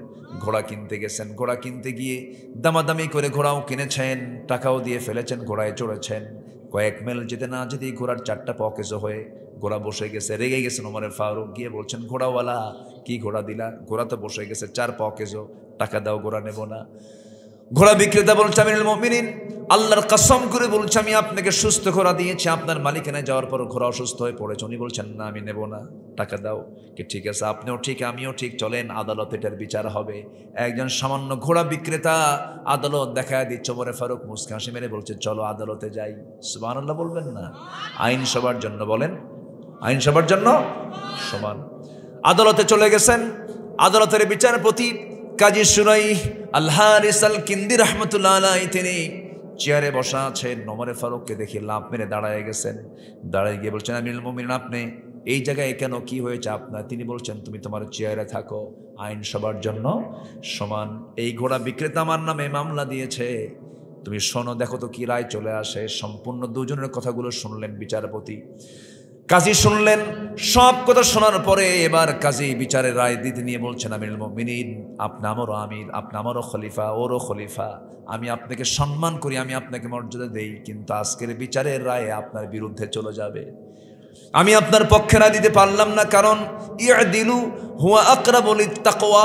Speaker 1: ঘোড়া কিনতে গেছেন। ঘোড়া কিনতে গিয়ে দামাদামি করে ঘোড়াও কিনেছেন, টাকাও দিয়ে ফেলেছেন, ঘোড়ায় চড়েছেন। কয়েক মাইল যেতে না যেতেই ঘোড়ার 4টা পকেজো হয়ে ঘোড়া বসে গেছে। রেগে গেছেন ওমরে ফারুক, গিয়ে বলছেন, ঘোড়াওয়ালা কি ঘোড়া দিলা? ঘোড়া তো বসে গেছে, 4 পকেজো, টাকা দাও, ঘোড়া নেব না। ঘোড়া বিক্রেতা বলছে, আমিরুল মুমিনিন, আল্লাহর কসম করে বলছে, আমি আপনাকে সুস্থ ঘোড়া দিয়েছি, আপনার মালিকানায় যাওয়ার পর ঘোড়া অসুস্থ হয়ে পড়েছে। উনি বলছেন, না আমি নেব না, টাকা দাও। কি ঠিক আছে, আপনিও ঠিক আমিও ঠিক, চলেন আদালতে এটার বিচার হবে। একজন সামান্য ঘোড়া বিক্রেতা আদালত দেখায় দিচ্ছে। ওমরে ফারুক মুস্কি হাসি মেরে বলছে, চলো আদালতে যাই। সুবহানাল্লাহ বলবেন না? আইন সবার জন্য, বলেন আইন সবার জন্য সমান। আদালতে চলে গেছেন। আদালতের বিচারপতি কাজী সুরাই আল হারিস আল কিন্দি রাহমাতুল্লাহ আলাইহি তিনি চেয়ারে বসা আছেন। ওমরে ফারুককে দেখে লাফ মেরে দাঁড়ায় গেছেন। দাঁড়ায় গিয়ে বলছেন, আমিরুল মুমিনিন, আপনি এই জায়গায় কেন, কি হয়েছে আপনার? তিনি বলছেন, তুমি তোমার চেয়ারে থাকো, আইন সবার জন্য সমান। এই ঘোড়া বিক্রেতা আমার নামে মামলা দিয়েছে, তুমি শোনো, দেখো তো কি রায় চলে আসে। সম্পূর্ণ দুজনের কথাগুলো শুনলেন বিচারপতি। কাজী শুনলেন। সব কথা শোনার পরে এবার কাজী বিচারের রায় দিতে নিয়ে বলছেন, আমিরুল মুমিনিন, আপনি আমারও আমির, আপনি আমারও খলিফা, ওরও খলিফা, আমি আপনাকে সম্মান করি, আমি আপনাকে মর্যাদা দেই, কিন্তু আজকের বিচারের রায় আপনার বিরুদ্ধে চলে যাবে। আমি আপনার পক্ষে রায় দিতে পারলাম না, কারণ ইয়াদিলু হুয়া আকরাবু লিত্তাকওয়া,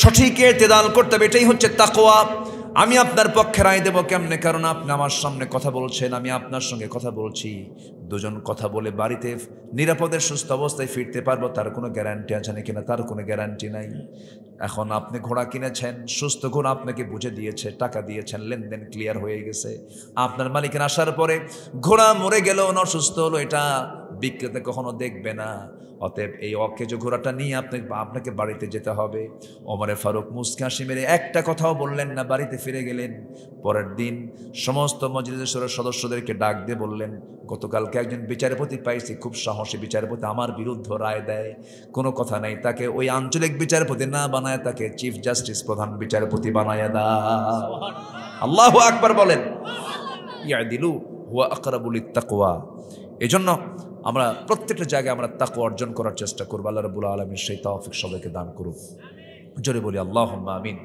Speaker 1: সঠিক ইতিদাল করতে হবে, এটাই হচ্ছে তাকওয়া। আমি আপনার পক্ষে রায় দেবো কেমনে? কারণ আপনি আমার সামনে কথা বলছেন, আমি আপনার সঙ্গে কথা বলছি, দুজন কথা বলে বাড়িতে নিরাপদে সুস্থ অবস্থায় ফিরতে পারবো, তার কোনো গ্যারান্টি আছে নাকি না? তার কোনো গ্যারান্টি নাই। এখন আপনি ঘোড়া কিনেছেন, সুস্থ ঘোড়া আপনাকে বুঝে দিয়েছে, টাকা দিয়েছেন, লেনদেন ক্লিয়ার হয়ে গেছে। আপনার মালিকের আসার পরে ঘোড়া মরে গেল না অসুস্থ হলো, এটা বিক্রেতা কখনো দেখবে না। অতএব এই অকেজ ঘোড়াটা নিয়ে আপনাকে বাড়িতে যেতে হবে। ওমরে ফারুক মুস্কি হাসি মেরে একটা কথাও বললেন না, বাড়িতে ফিরে গেলেন। পরের দিন সমস্ত মজলিসের সদস্যদেরকে ডাক দিয়ে বললেন, গতকালকে একজন বিচারপতি পাইছি, খুব সাহসী বিচারপতি, আমার বিরুদ্ধে রায় দেয়, কোনো কথা নাই, তাকে ওই আঞ্চলিক বিচারপতি না বানায় তাকে চিফ জাস্টিস, প্রধান বিচারপতি বানায় দাও। আল্লাহু আকবার বলেন। ইয়াদিলু হুয়া আকরাবু লিত্তাকওয়া। এজন্য আমরা প্রত্যেকটা জায়গায় আমরা তাকওয়া অর্জন করার চেষ্টা করব। আল্লাহ রাব্বুল আলামিন সেই তৌফিক সবাইকে দান করুন। জোরে বলি আল্লাহুম্মা আমিন।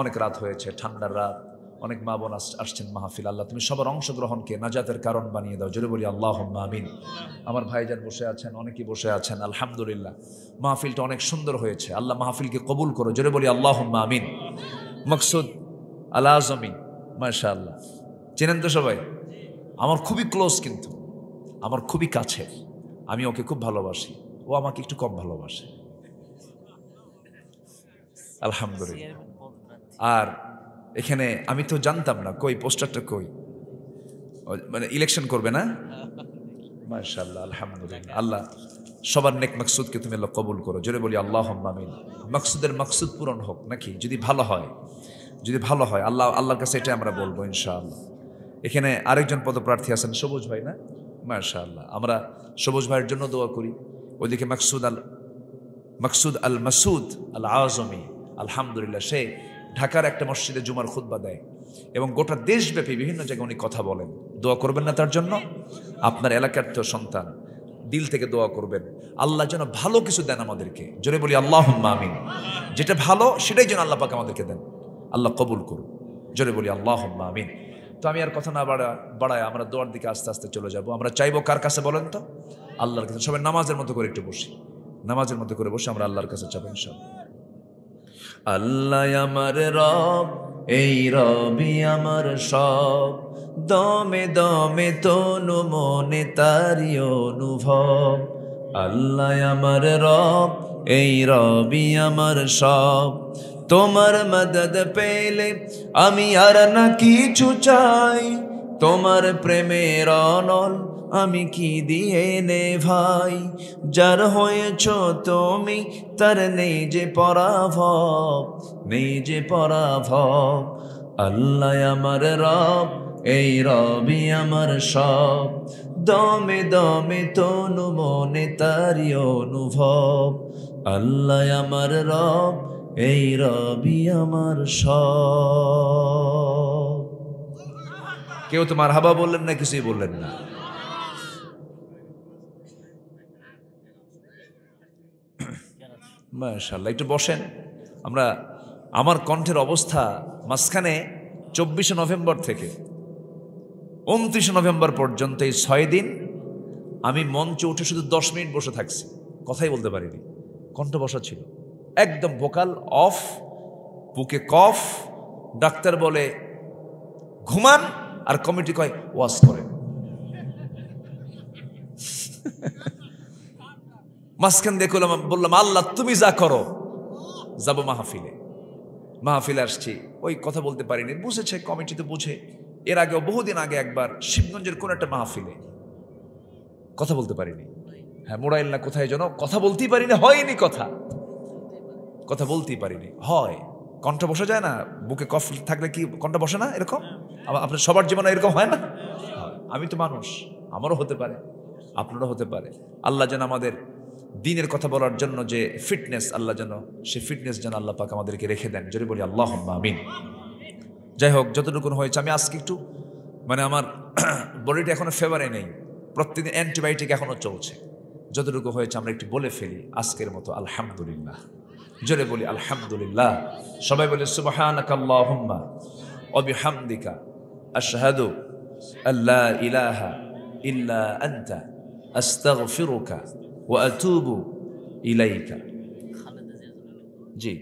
Speaker 1: অনেক রাত হয়েছে, ঠান্ডার রাত, অনেক মা বোন আসছেন মাহফিল। আল্লাহ তুমি সবার অংশগ্রহণকে নাজাতের কারণ বানিয়ে দাও। জোরে বলি আল্লাহুম্মা আমিন। আমার ভাইজান বসে আছেন, অনেকেই বসে আছেন, আলহামদুলিল্লাহ মাহফিলটা অনেক সুন্দর হয়েছে। আল্লাহ মাহফিলকে কবুল করো। জোরে বলি আল্লাহুম্মা আমিন। মকসুদ আল আজমি, মাশাআল্লাহ, চেনেন তো সবাই? আমার খুবই ক্লোজ, কিন্তু আমার খুবই কাছে, আমি ওকে খুব ভালোবাসি, ও আমাকে একটু কম ভালোবাসে, আলহামদুলিল্লাহ। আর এখানে আমি তো জানতাম না, কই পোস্টারটা কই? মানে ইলেকশন করবে না? মাশাআল্লাহ, আলহামদুলিল্লাহ। আল্লাহ সবার নেক মাকসুদকে তুমি আল্লাহ কবুল করো। জোরে বলি আল্লাহুম্মা আমিন। মাকসুদের মাকসুদ পূরণ হোক নাকি? যদি ভালো হয়, যদি ভালো হয় আল্লাহর কাছে এটাই আমরা বলবো ইনশাআল্লাহ। এখানে আরেকজন পদপ্রার্থী আছেন, সবুজ ভাই না? মাশাআল্লাহ, আমরা সবুজ ভাইয়ের জন্য দোয়া করি। ওইদিকে মাকসুদ আল মাসুদ আল আজমি, আলহামদুলিল্লাহ, সে ঢাকার একটা মসজিদে জুমার খুতবা দেয় এবং গোটা দেশব্যাপী বিভিন্ন জায়গায় উনি কথা বলেন। দোয়া করবেন না তার জন্য? আপনার এলাকার তো সন্তান, দিল থেকে দোয়া করবেন আল্লাহ যেন ভালো কিছু দেন আমাদেরকে। জোরে বলি আল্লাহুম্মা আমিন। যেটা ভালো সেটাই যেন আল্লাহ পাক আমাদেরকে দেন, আল্লাহ কবুল করুন। জোরে বলি আল্লাহুম্মা আমিন। তো আমি আর কথা না বাড়ায় আমরা দোয়ার দিকে আস্তে আস্তে চলে যাব। আমরা চাইবো কার কাছে বলেন তো? আল্লাহর কাছে। সবাই নামাজের মতো করে একটু বসি, নামাজের মতো করে বসে আমরা আল্লাহর কাছে চাবো ইনশাআল্লাহ। আল্লাহ আমার রব, এই রবি আমার সব, দমে দমে তনু মনে তারি অনুভব। আল্লাহ আমার রব, এই রবি আমার সব, তোমার মদদ পেলে আমি আর না কিছু চাই, তোমার প্রেমের অনল আমি কি দিয়ে নে ভাই। যার হয়েছ তুমি তার নেই যে পরাভব, নেই যে পরাভব। আল্লাহ আমার রব, এই রবি আমার সব, দমে দমে তনু মনে তারি অনুভব। আল্লাহ আমার রব, এই রবি আমার সব। কেউ তো মারহাবা বললেন না, কিছুই বললেন না। মাশাআল্লাহ, একটু বসেন। আমার কণ্ঠের অবস্থা মাঝখানে 24শে নভেম্বর থেকে 29শে নভেম্বর পর্যন্ত এই 6 দিন আমি মঞ্চে উঠে শুধু 10 মিনিট বসে থাকছি, কথাই বলতে পারিনি। কণ্ঠ বসা ছিল একদম, ভোকাল অফ, বুকে কফ। ডাক্তার বলে ঘুমান, আর কমিটি কয় ওয়াজ করে। মাঝখান দিয়ে বললাম আল্লাহ তুমি যা করো, যাবো মাহফিলে আসছি। ওই কথা বলতে পারিনি, বুঝেছে কমিটি তো বুঝে। এর আগেও বহুদিন আগে একবার শিবগঞ্জের কোন একটা মাহফিলে কথা বলতে পারিনি, হ্যাঁ মোড়াইল না কোথায় যেন, কথা বলতেই পারিনি, হয়নি কথা বলতেই পারিনি। হয় কণ্ঠ বসে যায় না, বুকে কফ থাকলে কি কণ্ঠ বসে না? এরকম আপনার সবার জীবনে এরকম হয় না? আমি তো মানুষ, আমারও হতে পারে, আপনারও হতে পারে। আল্লাহ যেন আমাদের দ্বীনের কথা বলার জন্য যে ফিটনেস, আল্লাহ যেন সে ফিটনেস যেন আল্লাহ পাক আমাদেরকে রেখে দেন। যদি বলি আল্লাহুম্মা আমিন। যাই হোক, যতটুকু হয়েছে, আমি আজকে একটু আমার বডিটা এখনো ফেভারে নেই, প্রতিদিন অ্যান্টিবায়োটিক এখনো চলছে। যতটুকু হয়েছে আমরা একটু বলে ফেলি আজকের মতো আলহামদুলিল্লাহ। জোরে বলি আলহামদুলিল্লাহ। সবাই বলে সুবহানাকা আল্লাহুম্মা ওয়া বিহামদিকা আশহাদু আল্লা ইলাহা ইল্লা আনতা আস্তাগফিরুকা ওয়া আতুবু ইলাইকা। জি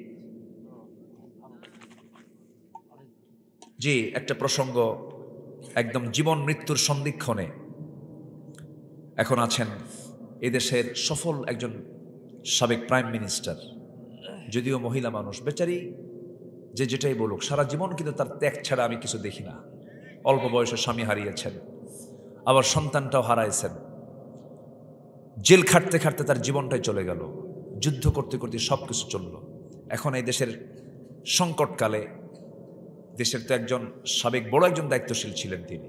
Speaker 1: জি, একটা প্রসঙ্গ, একদম জীবন মৃত্যুর সন্ধিক্ষণে এখন আছেন এদেশের সফল একজন সাবেক প্রাইম মিনিস্টার, যদিও মহিলা মানুষ, বেচারি যে যেটাই বলুক, সারা জীবন কিন্তু তার ত্যাগ ছাড়া আমি কিছু দেখি না। অল্প বয়সে স্বামী হারিয়েছেন, আবার সন্তানটাও হারাইছেন। জেল খাটতে খাটতে তার জীবনটাই চলে গেল, যুদ্ধ করতে করতে সব কিছু চলল। এখন এই দেশের সংকটকালে, দেশের তো একজন সাবেক বড় একজন দায়িত্বশীল ছিলেন তিনি,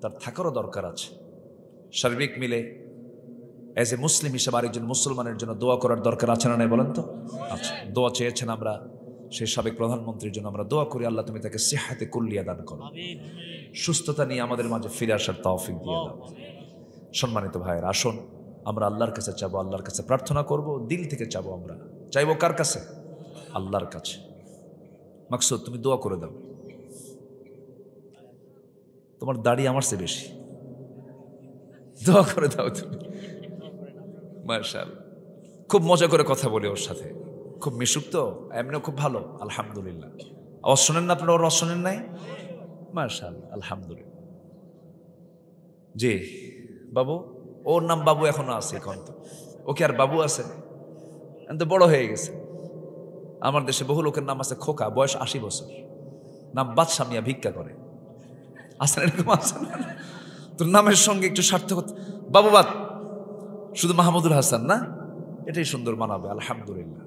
Speaker 1: তার থাকারও দরকার আছে। সার্বিক মিলে অ্যাজ এ মুসলিম হিসেবে আরেকজন মুসলমানের জন্য দোয়া করার দরকার আছে না নাই বলেন তো? আচ্ছা, দোয়া চেয়েছেন আমরা সেই সাবেক প্রধানমন্ত্রীর জন্য, আমরা দোয়া করি আল্লাহ তুমি তাকে সিহাতে কুল্লিয়া দান করো, সুস্থতা নিয়ে আমাদের মাঝে ফিরে আসার তৌফিক দিয়ে দাও। সম্মানিত ভাইয়ের, আসুন আমরা আল্লাহর কাছে চাবো, আল্লাহর কাছে প্রার্থনা করব, দিল থেকে চাবো। আমরা চাইবো কার কাছে? আল্লাহর কাছে। মাকসুদ তুমি দোয়া করে দাও, তোমার দাড়ি আমার চেয়ে বেশি, দোয়া করে দাও তুমি। মাশাআল্লাহ, খুব মজা করে কথা বলি ওর সাথে, খুব মিশুক তো, এমনিও খুব ভালো আলহামদুলিল্লাহ। আওয়াজ শোনেন না আপনারা? ওর আওয়াজ শোনেন নাই? মাশাআল্লাহ, আলহামদুলিল্লাহ। জি বাবু, ওর নাম বাবু এখনো আছে, এখন তো ওকে আর বাবু আছে, তো বড় হয়ে গেছে। আমার দেশে বহু লোকের নাম আছে খোকা, বয়স 80 বছর। নাম বাদশা মিয়া, ভিক্ষা করে। আসেন এরকম আসেন, তোর নামের সঙ্গে একটু সার্থকতা। বাবুবাদ শুধু মাহমুদুল হাসান না, এটাই সুন্দর মানাবে। আলহামদুলিল্লাহ।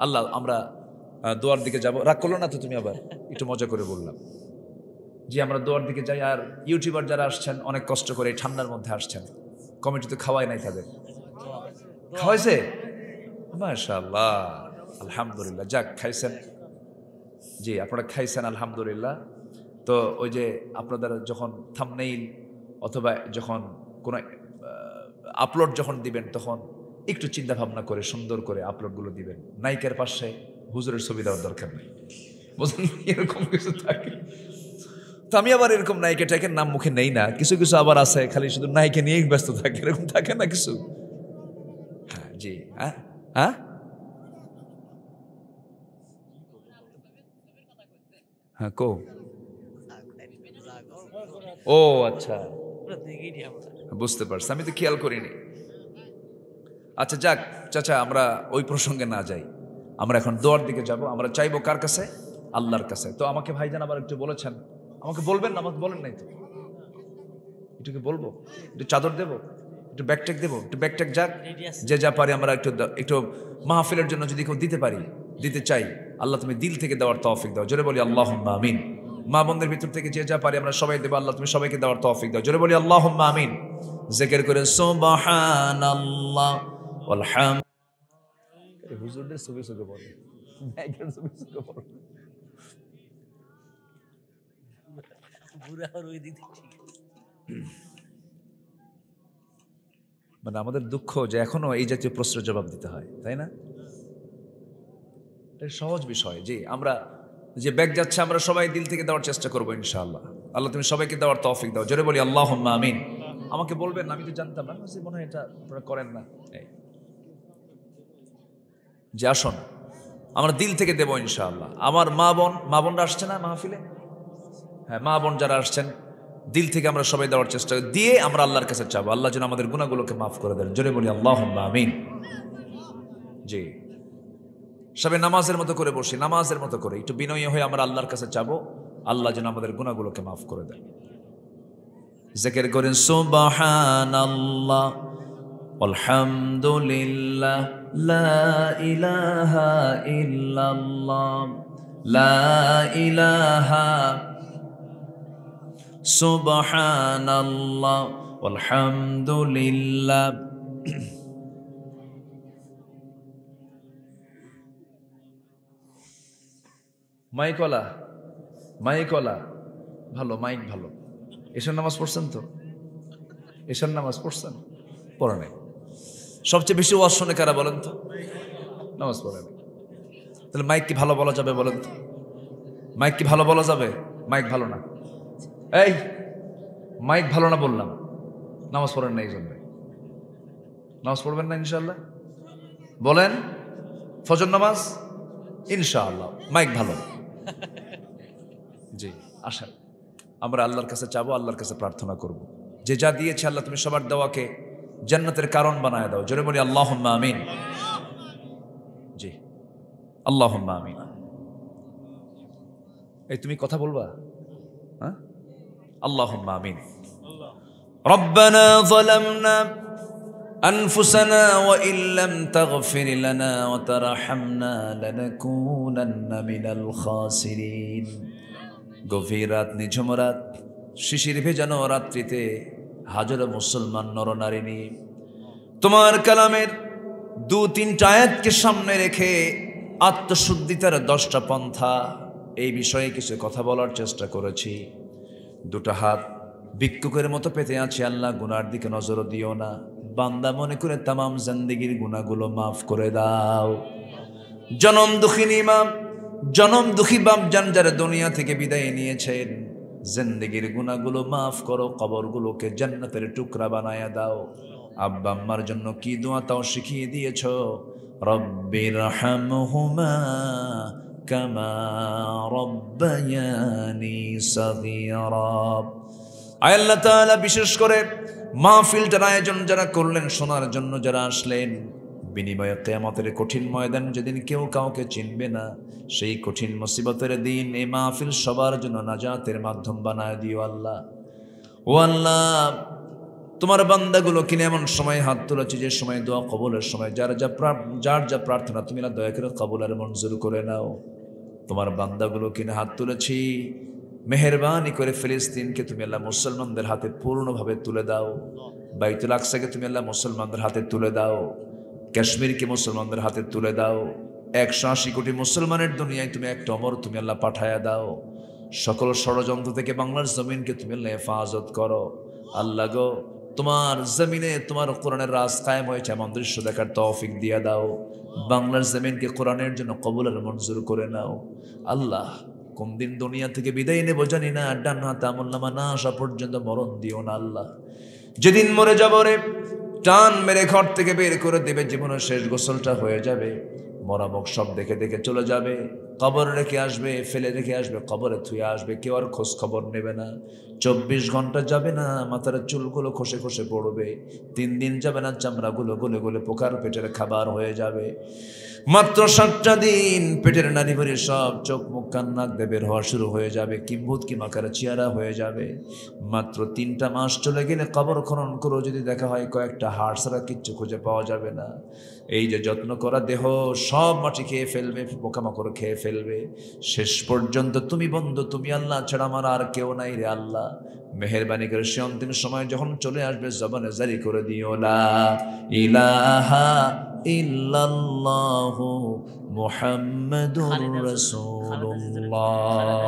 Speaker 1: আল্লাহ, আমরা দোয়ার দিকে যাব। রাগ করলো না তো তুমি? আবার একটু মজা করে বললাম। জি, আমরা দোয়ার দিকে যাই। আর ইউটিউবার যারা আসছেন অনেক কষ্ট করে এই ঠান্ডার মধ্যে আসছেন, কমিটি তো খাওয়াই নাই, তাদের খাওয়াইছে? মাশাআল্লাহ, আলহামদুলিল্লাহ। যাক, খাইছেন? জি, আপনারা খাইছেন, আলহামদুলিল্লাহ। তো ওই যে আপনাদের যখন থাম্বনেইল অথবা যখন কোনো আপলোড যখন দিবেন, তখন একটু চিন্তা ভাবনা করে সুন্দর করে আপলোডগুলো দিবেন। নায়িকার পাশে হুজুরের ছবি দেওয়ার দরকার নেই, বুঝলেন? এরকম কিছু থাকে। তো আমি আবার এরকম নায়িকা টাইকের নাম মুখে নেই না। কিছু কিছু আবার আছে খালি শুধু নায়িকা নিয়েই ব্যস্ত থাকে, এরকম থাকে না কিছু? হ্যাঁ, জি। হ্যাঁ হ্যাঁ, হ্যাঁ, কো। ও আচ্ছা, বুঝতে পারছি, আমি তো খেয়াল করিনি। আচ্ছা যাক চাচা, আমরা ওই প্রসঙ্গে না যাই, আমরা এখন দোয়ার দিকে যাব। আমরা চাইবো কার কাছে? আল্লাহর কাছে। তো আমাকে ভাইজান আবার একটু বলেছেন, আমাকে বলবেন না? আমাকে বলেন নাই তো, একটু কি বলবো? একটু চাদর দেবো, একটু ব্যাকটেক দেবো, একটু ব্যাকটেক। যাক, যে যা পারি আমরা একটু মাহফিলের জন্য যদি কেউ দিতে পারি, দিতে চাই, আল্লাহ তুমি দিল থেকে দেওয়ার তৌফিক দাও। জোরে বলি আল্লাহুম্মা আমিন। মা বোনদের ভিতর থেকে যে যা পারি আমরা সবাই দেবো, আল্লাহ তুমি সবাইকে দেওয়ার তৌফিক দাও। জোরে বলি আল্লাহুম্মা আমিন। জিকির করে সুবহানাল্লাহ ওয়ালহাম। হুজুরদের সুবে সুবে বলে, মাইকের সুবে সুবে বলে। মানে আমাদের দুঃখ যে এখনো এই জাতীয় প্রশ্নের জবাব দিতে হয়, তাই না? এটা সহজ বিষয়। জি, আমরা যে ব্যাগ যাচ্ছে আমরা সবাই দিল থেকে দেওয়ার চেষ্টা করবো ইনশাআল্লাহ। আল্লাহ তুমি সবাইকে দেওয়ার তৌফিক দাও। জোরে বলি আল্লাহুম্মা আমিন। আমাকে বলবেন, আমি তো জানতাম না, মনে হয় এটা আপনারা করেন না। যে আসুন আমরা দিল থেকে দেবো ইনশাআল্লাহ। আমার মা বোনরা আসছে না মাহফিলে? হ্যাঁ, মা বোন যারা আসছেন, দিল থেকে আমরা সবাই দেওয়ার চেষ্টা দিয়ে আমরা আল্লাহর কাছে চাবো, আল্লাহ যেন আমাদের গুনাহগুলোকে মাফ করে দেন। জোরে বলি আল্লাহুম্মা আমিন। জি, সবাই নামাজের মতো করে বসি, নামাজের মতো করে একটু বিনয়ী হয়ে আমরা আল্লাহর কাছে চাবো, আল্লাহ যেন আমাদের গুনাহগুলোকে মাফ করে দেন। জিকির করেন সুবহানাল্লাহ আলহামদুলিল্লাহ লা ইলাহা ইল্লাল্লাহ লা ইলাহা সুবহানাল্লাহ আলহামদুলিল্লাহ। মাইকওয়ালা ভালো, মাইক ভালো। এশার নামাজ পড়ছেন তো? এশার নামাজ পড়ছেন? পড়ে নাই। সবচেয়ে বেশি ওয়াজ শুনে কারা বলেন তো? নামাজ পড়ে নাই। তাহলে মাইক কি ভালো বলা যাবে বলেন তো? মাইক কি ভালো বলা যাবে? মাইক ভালো না। এই মাইক ভালো না বললাম, নামাজ পড়েন না, এই জন্য নামাজ পড়বেন না ইনশাআল্লাহ। বলেন ফজর নামাজ ইনশাআল্লাহ, মাইক ভালো। জি, আসেন আমরা আল্লাহর কাছে চাবো, আল্লাহর কাছে প্রার্থনা করব, যে যা দিয়েছে আল্লাহ তুমি সবার দেওয়াকে জান্নাতের কারণ বানায় দাও। জোরে বলি আল্লাহুম্মা আমিন। জি, আল্লাহুম্মা আমিন। এই তুমি কথা বলবা? হ্যাঁ, আল্লাহুম্মা আমিন। রব্বানা যালামনা আনফুসানা ওয়া ইল্লাম তাগফির লানা ওয়া তারহামনা লানাকুনান্না মিনাল খাসিরিন। গভীর রাত, নিঝুম রাত, শিশির ভেজানো রাত্রিতে হাজারো মুসলমান নরনারী নিয়ে তোমার কালামের 2-3টা আয়াতকে সামনে রেখে আত্মশুদ্ধিতার 10টা পন্থা, এই বিষয়ে কিছু কথা বলার চেষ্টা করেছি। 2টা হাত ভিক্ষুকের মতো পেতে আছে। আল্লাহ, গুনার দিকে নজর দিও না, বান্দা মনে করে তামাম জিন্দেগির গুনাহগুলো মাফ করে দাও। জনম দুঃখিনী মা, জনম দুঃখী বাপ জান যারা দুনিয়া থেকে বিদায় নিয়েছেন, জিন্দেগির গুনাহগুলো মাফ করো, কবরগুলোকে জান্নাতের টুকরা বানায়া দাও। আব্বা আম্মার জন্য কি দোয়া তাও শিখিয়ে দিয়েছো। রব্বিরহামহুমা কামা রব্বায়ানি সাগীরা। আয় আল্লাহ তাআলা, বিশেষ করে মাহফিলটার আয়োজন যারা করলেন, শোনার জন্য যারা আসলেন, বিনিময়ে কিয়ামতের কঠিন ময়দান যেদিন কেউ কাউকে চিনবে না, সেই কঠিন মুসিবতের দিন এই মাহফিল সবার জন্য নাজাতের মাধ্যম বানায় দিও আল্লাহ। ও আল্লাহ, তোমার বান্দাগুলো কিনে এমন সময় হাত তুলেছে যে সময় দোয়া কবুলের সময় যার যা প্রার্থনা তুমি না দয়া করে কবুল আর মঞ্জুর করে নাও। তোমার বান্দাগুলো কিনে হাত তুলেছি, মেহেরবানি করে ফিলিস্তিনকে তুমি আল্লাহ মুসলমানদের হাতে পূর্ণভাবে তুলে দাও। বাইতুল আকসাকে তুমি আল্লাহ মুসলমানদের হাতে তুলে দাও। কাশ্মীরকে মুসলমানদের হাতে তুলে দাও। 180 কোটি মুসলমানের দুনিয়ায় তুমি একটা অমর তুমি আল্লাহ পাঠায়া দাও। সকল ষড়যন্ত্র থেকে বাংলার জমিনকে তুমি আল্লাহ হেফাজত করো। আল্লাহ গো, তোমার জমিনে তোমার কোরআনের রাজ কায়েম হয়েছে এমন দৃশ্য দেখার তৌফিক দিয়া দাও। বাংলার জমিনকে কোরআনের জন্য কবুল আর মঞ্জুর করে নাও। আল্লাহ, কোন দিন দুনিয়া থেকে বিদায় নেব জানি না, ডান হাতে আমলনামা না আসা পর্যন্ত মরণ দিও না আল্লাহ। যেদিন মরে যাব রে, টান মেরে ঘর থেকে বের করে দেবে, জীবনের শেষ গোসলটা হয়ে যাবে, মরামক সব দেখে দেখে চলে যাবে, কবর রেখে আসবে, ফেলে রেখে আসবে, কবরে থুয়ে আসবে, কেউ আর খোঁজ খবর নেবে না। 24 ঘন্টা যাবে না, মাথার চুলগুলো খসে খসে পড়বে। 3 দিন যাবে না, চামড়াগুলো গলে গলে পোকার পেটের খাবার হয়ে যাবে। মাত্র 7টা দিন পেটের নারী ভরে সব চোখ মুখ কান নাক দিয়ে বের হওয়া শুরু হয়ে যাবে, কিম্ভূত কি মাকার চেহারা হয়ে যাবে। মাত্র 3টা মাস চলে গেলে কবর খনন করে যদি দেখা হয় কয়েকটা হাড় ছাড়া কিচ্ছু খুঁজে পাওয়া যাবে না। এই যে যত্ন করা দেহ সব মাটি খেয়ে ফেলবে, পোকামাকড় খেয়ে ফেলবে। শেষ পর্যন্ত তুমি বন্ধু, তুমি আল্লাহ ছাড়া আমার আর কেউ নাই রে আল্লাহ। মেহেরবানি করে সে অন্তিম সময় যখন চলে আসবে, জবানে জারি করে দিও লা ইলাহা ইল্লাল্লাহু মুহাম্মাদুর রাসূলুল্লাহ।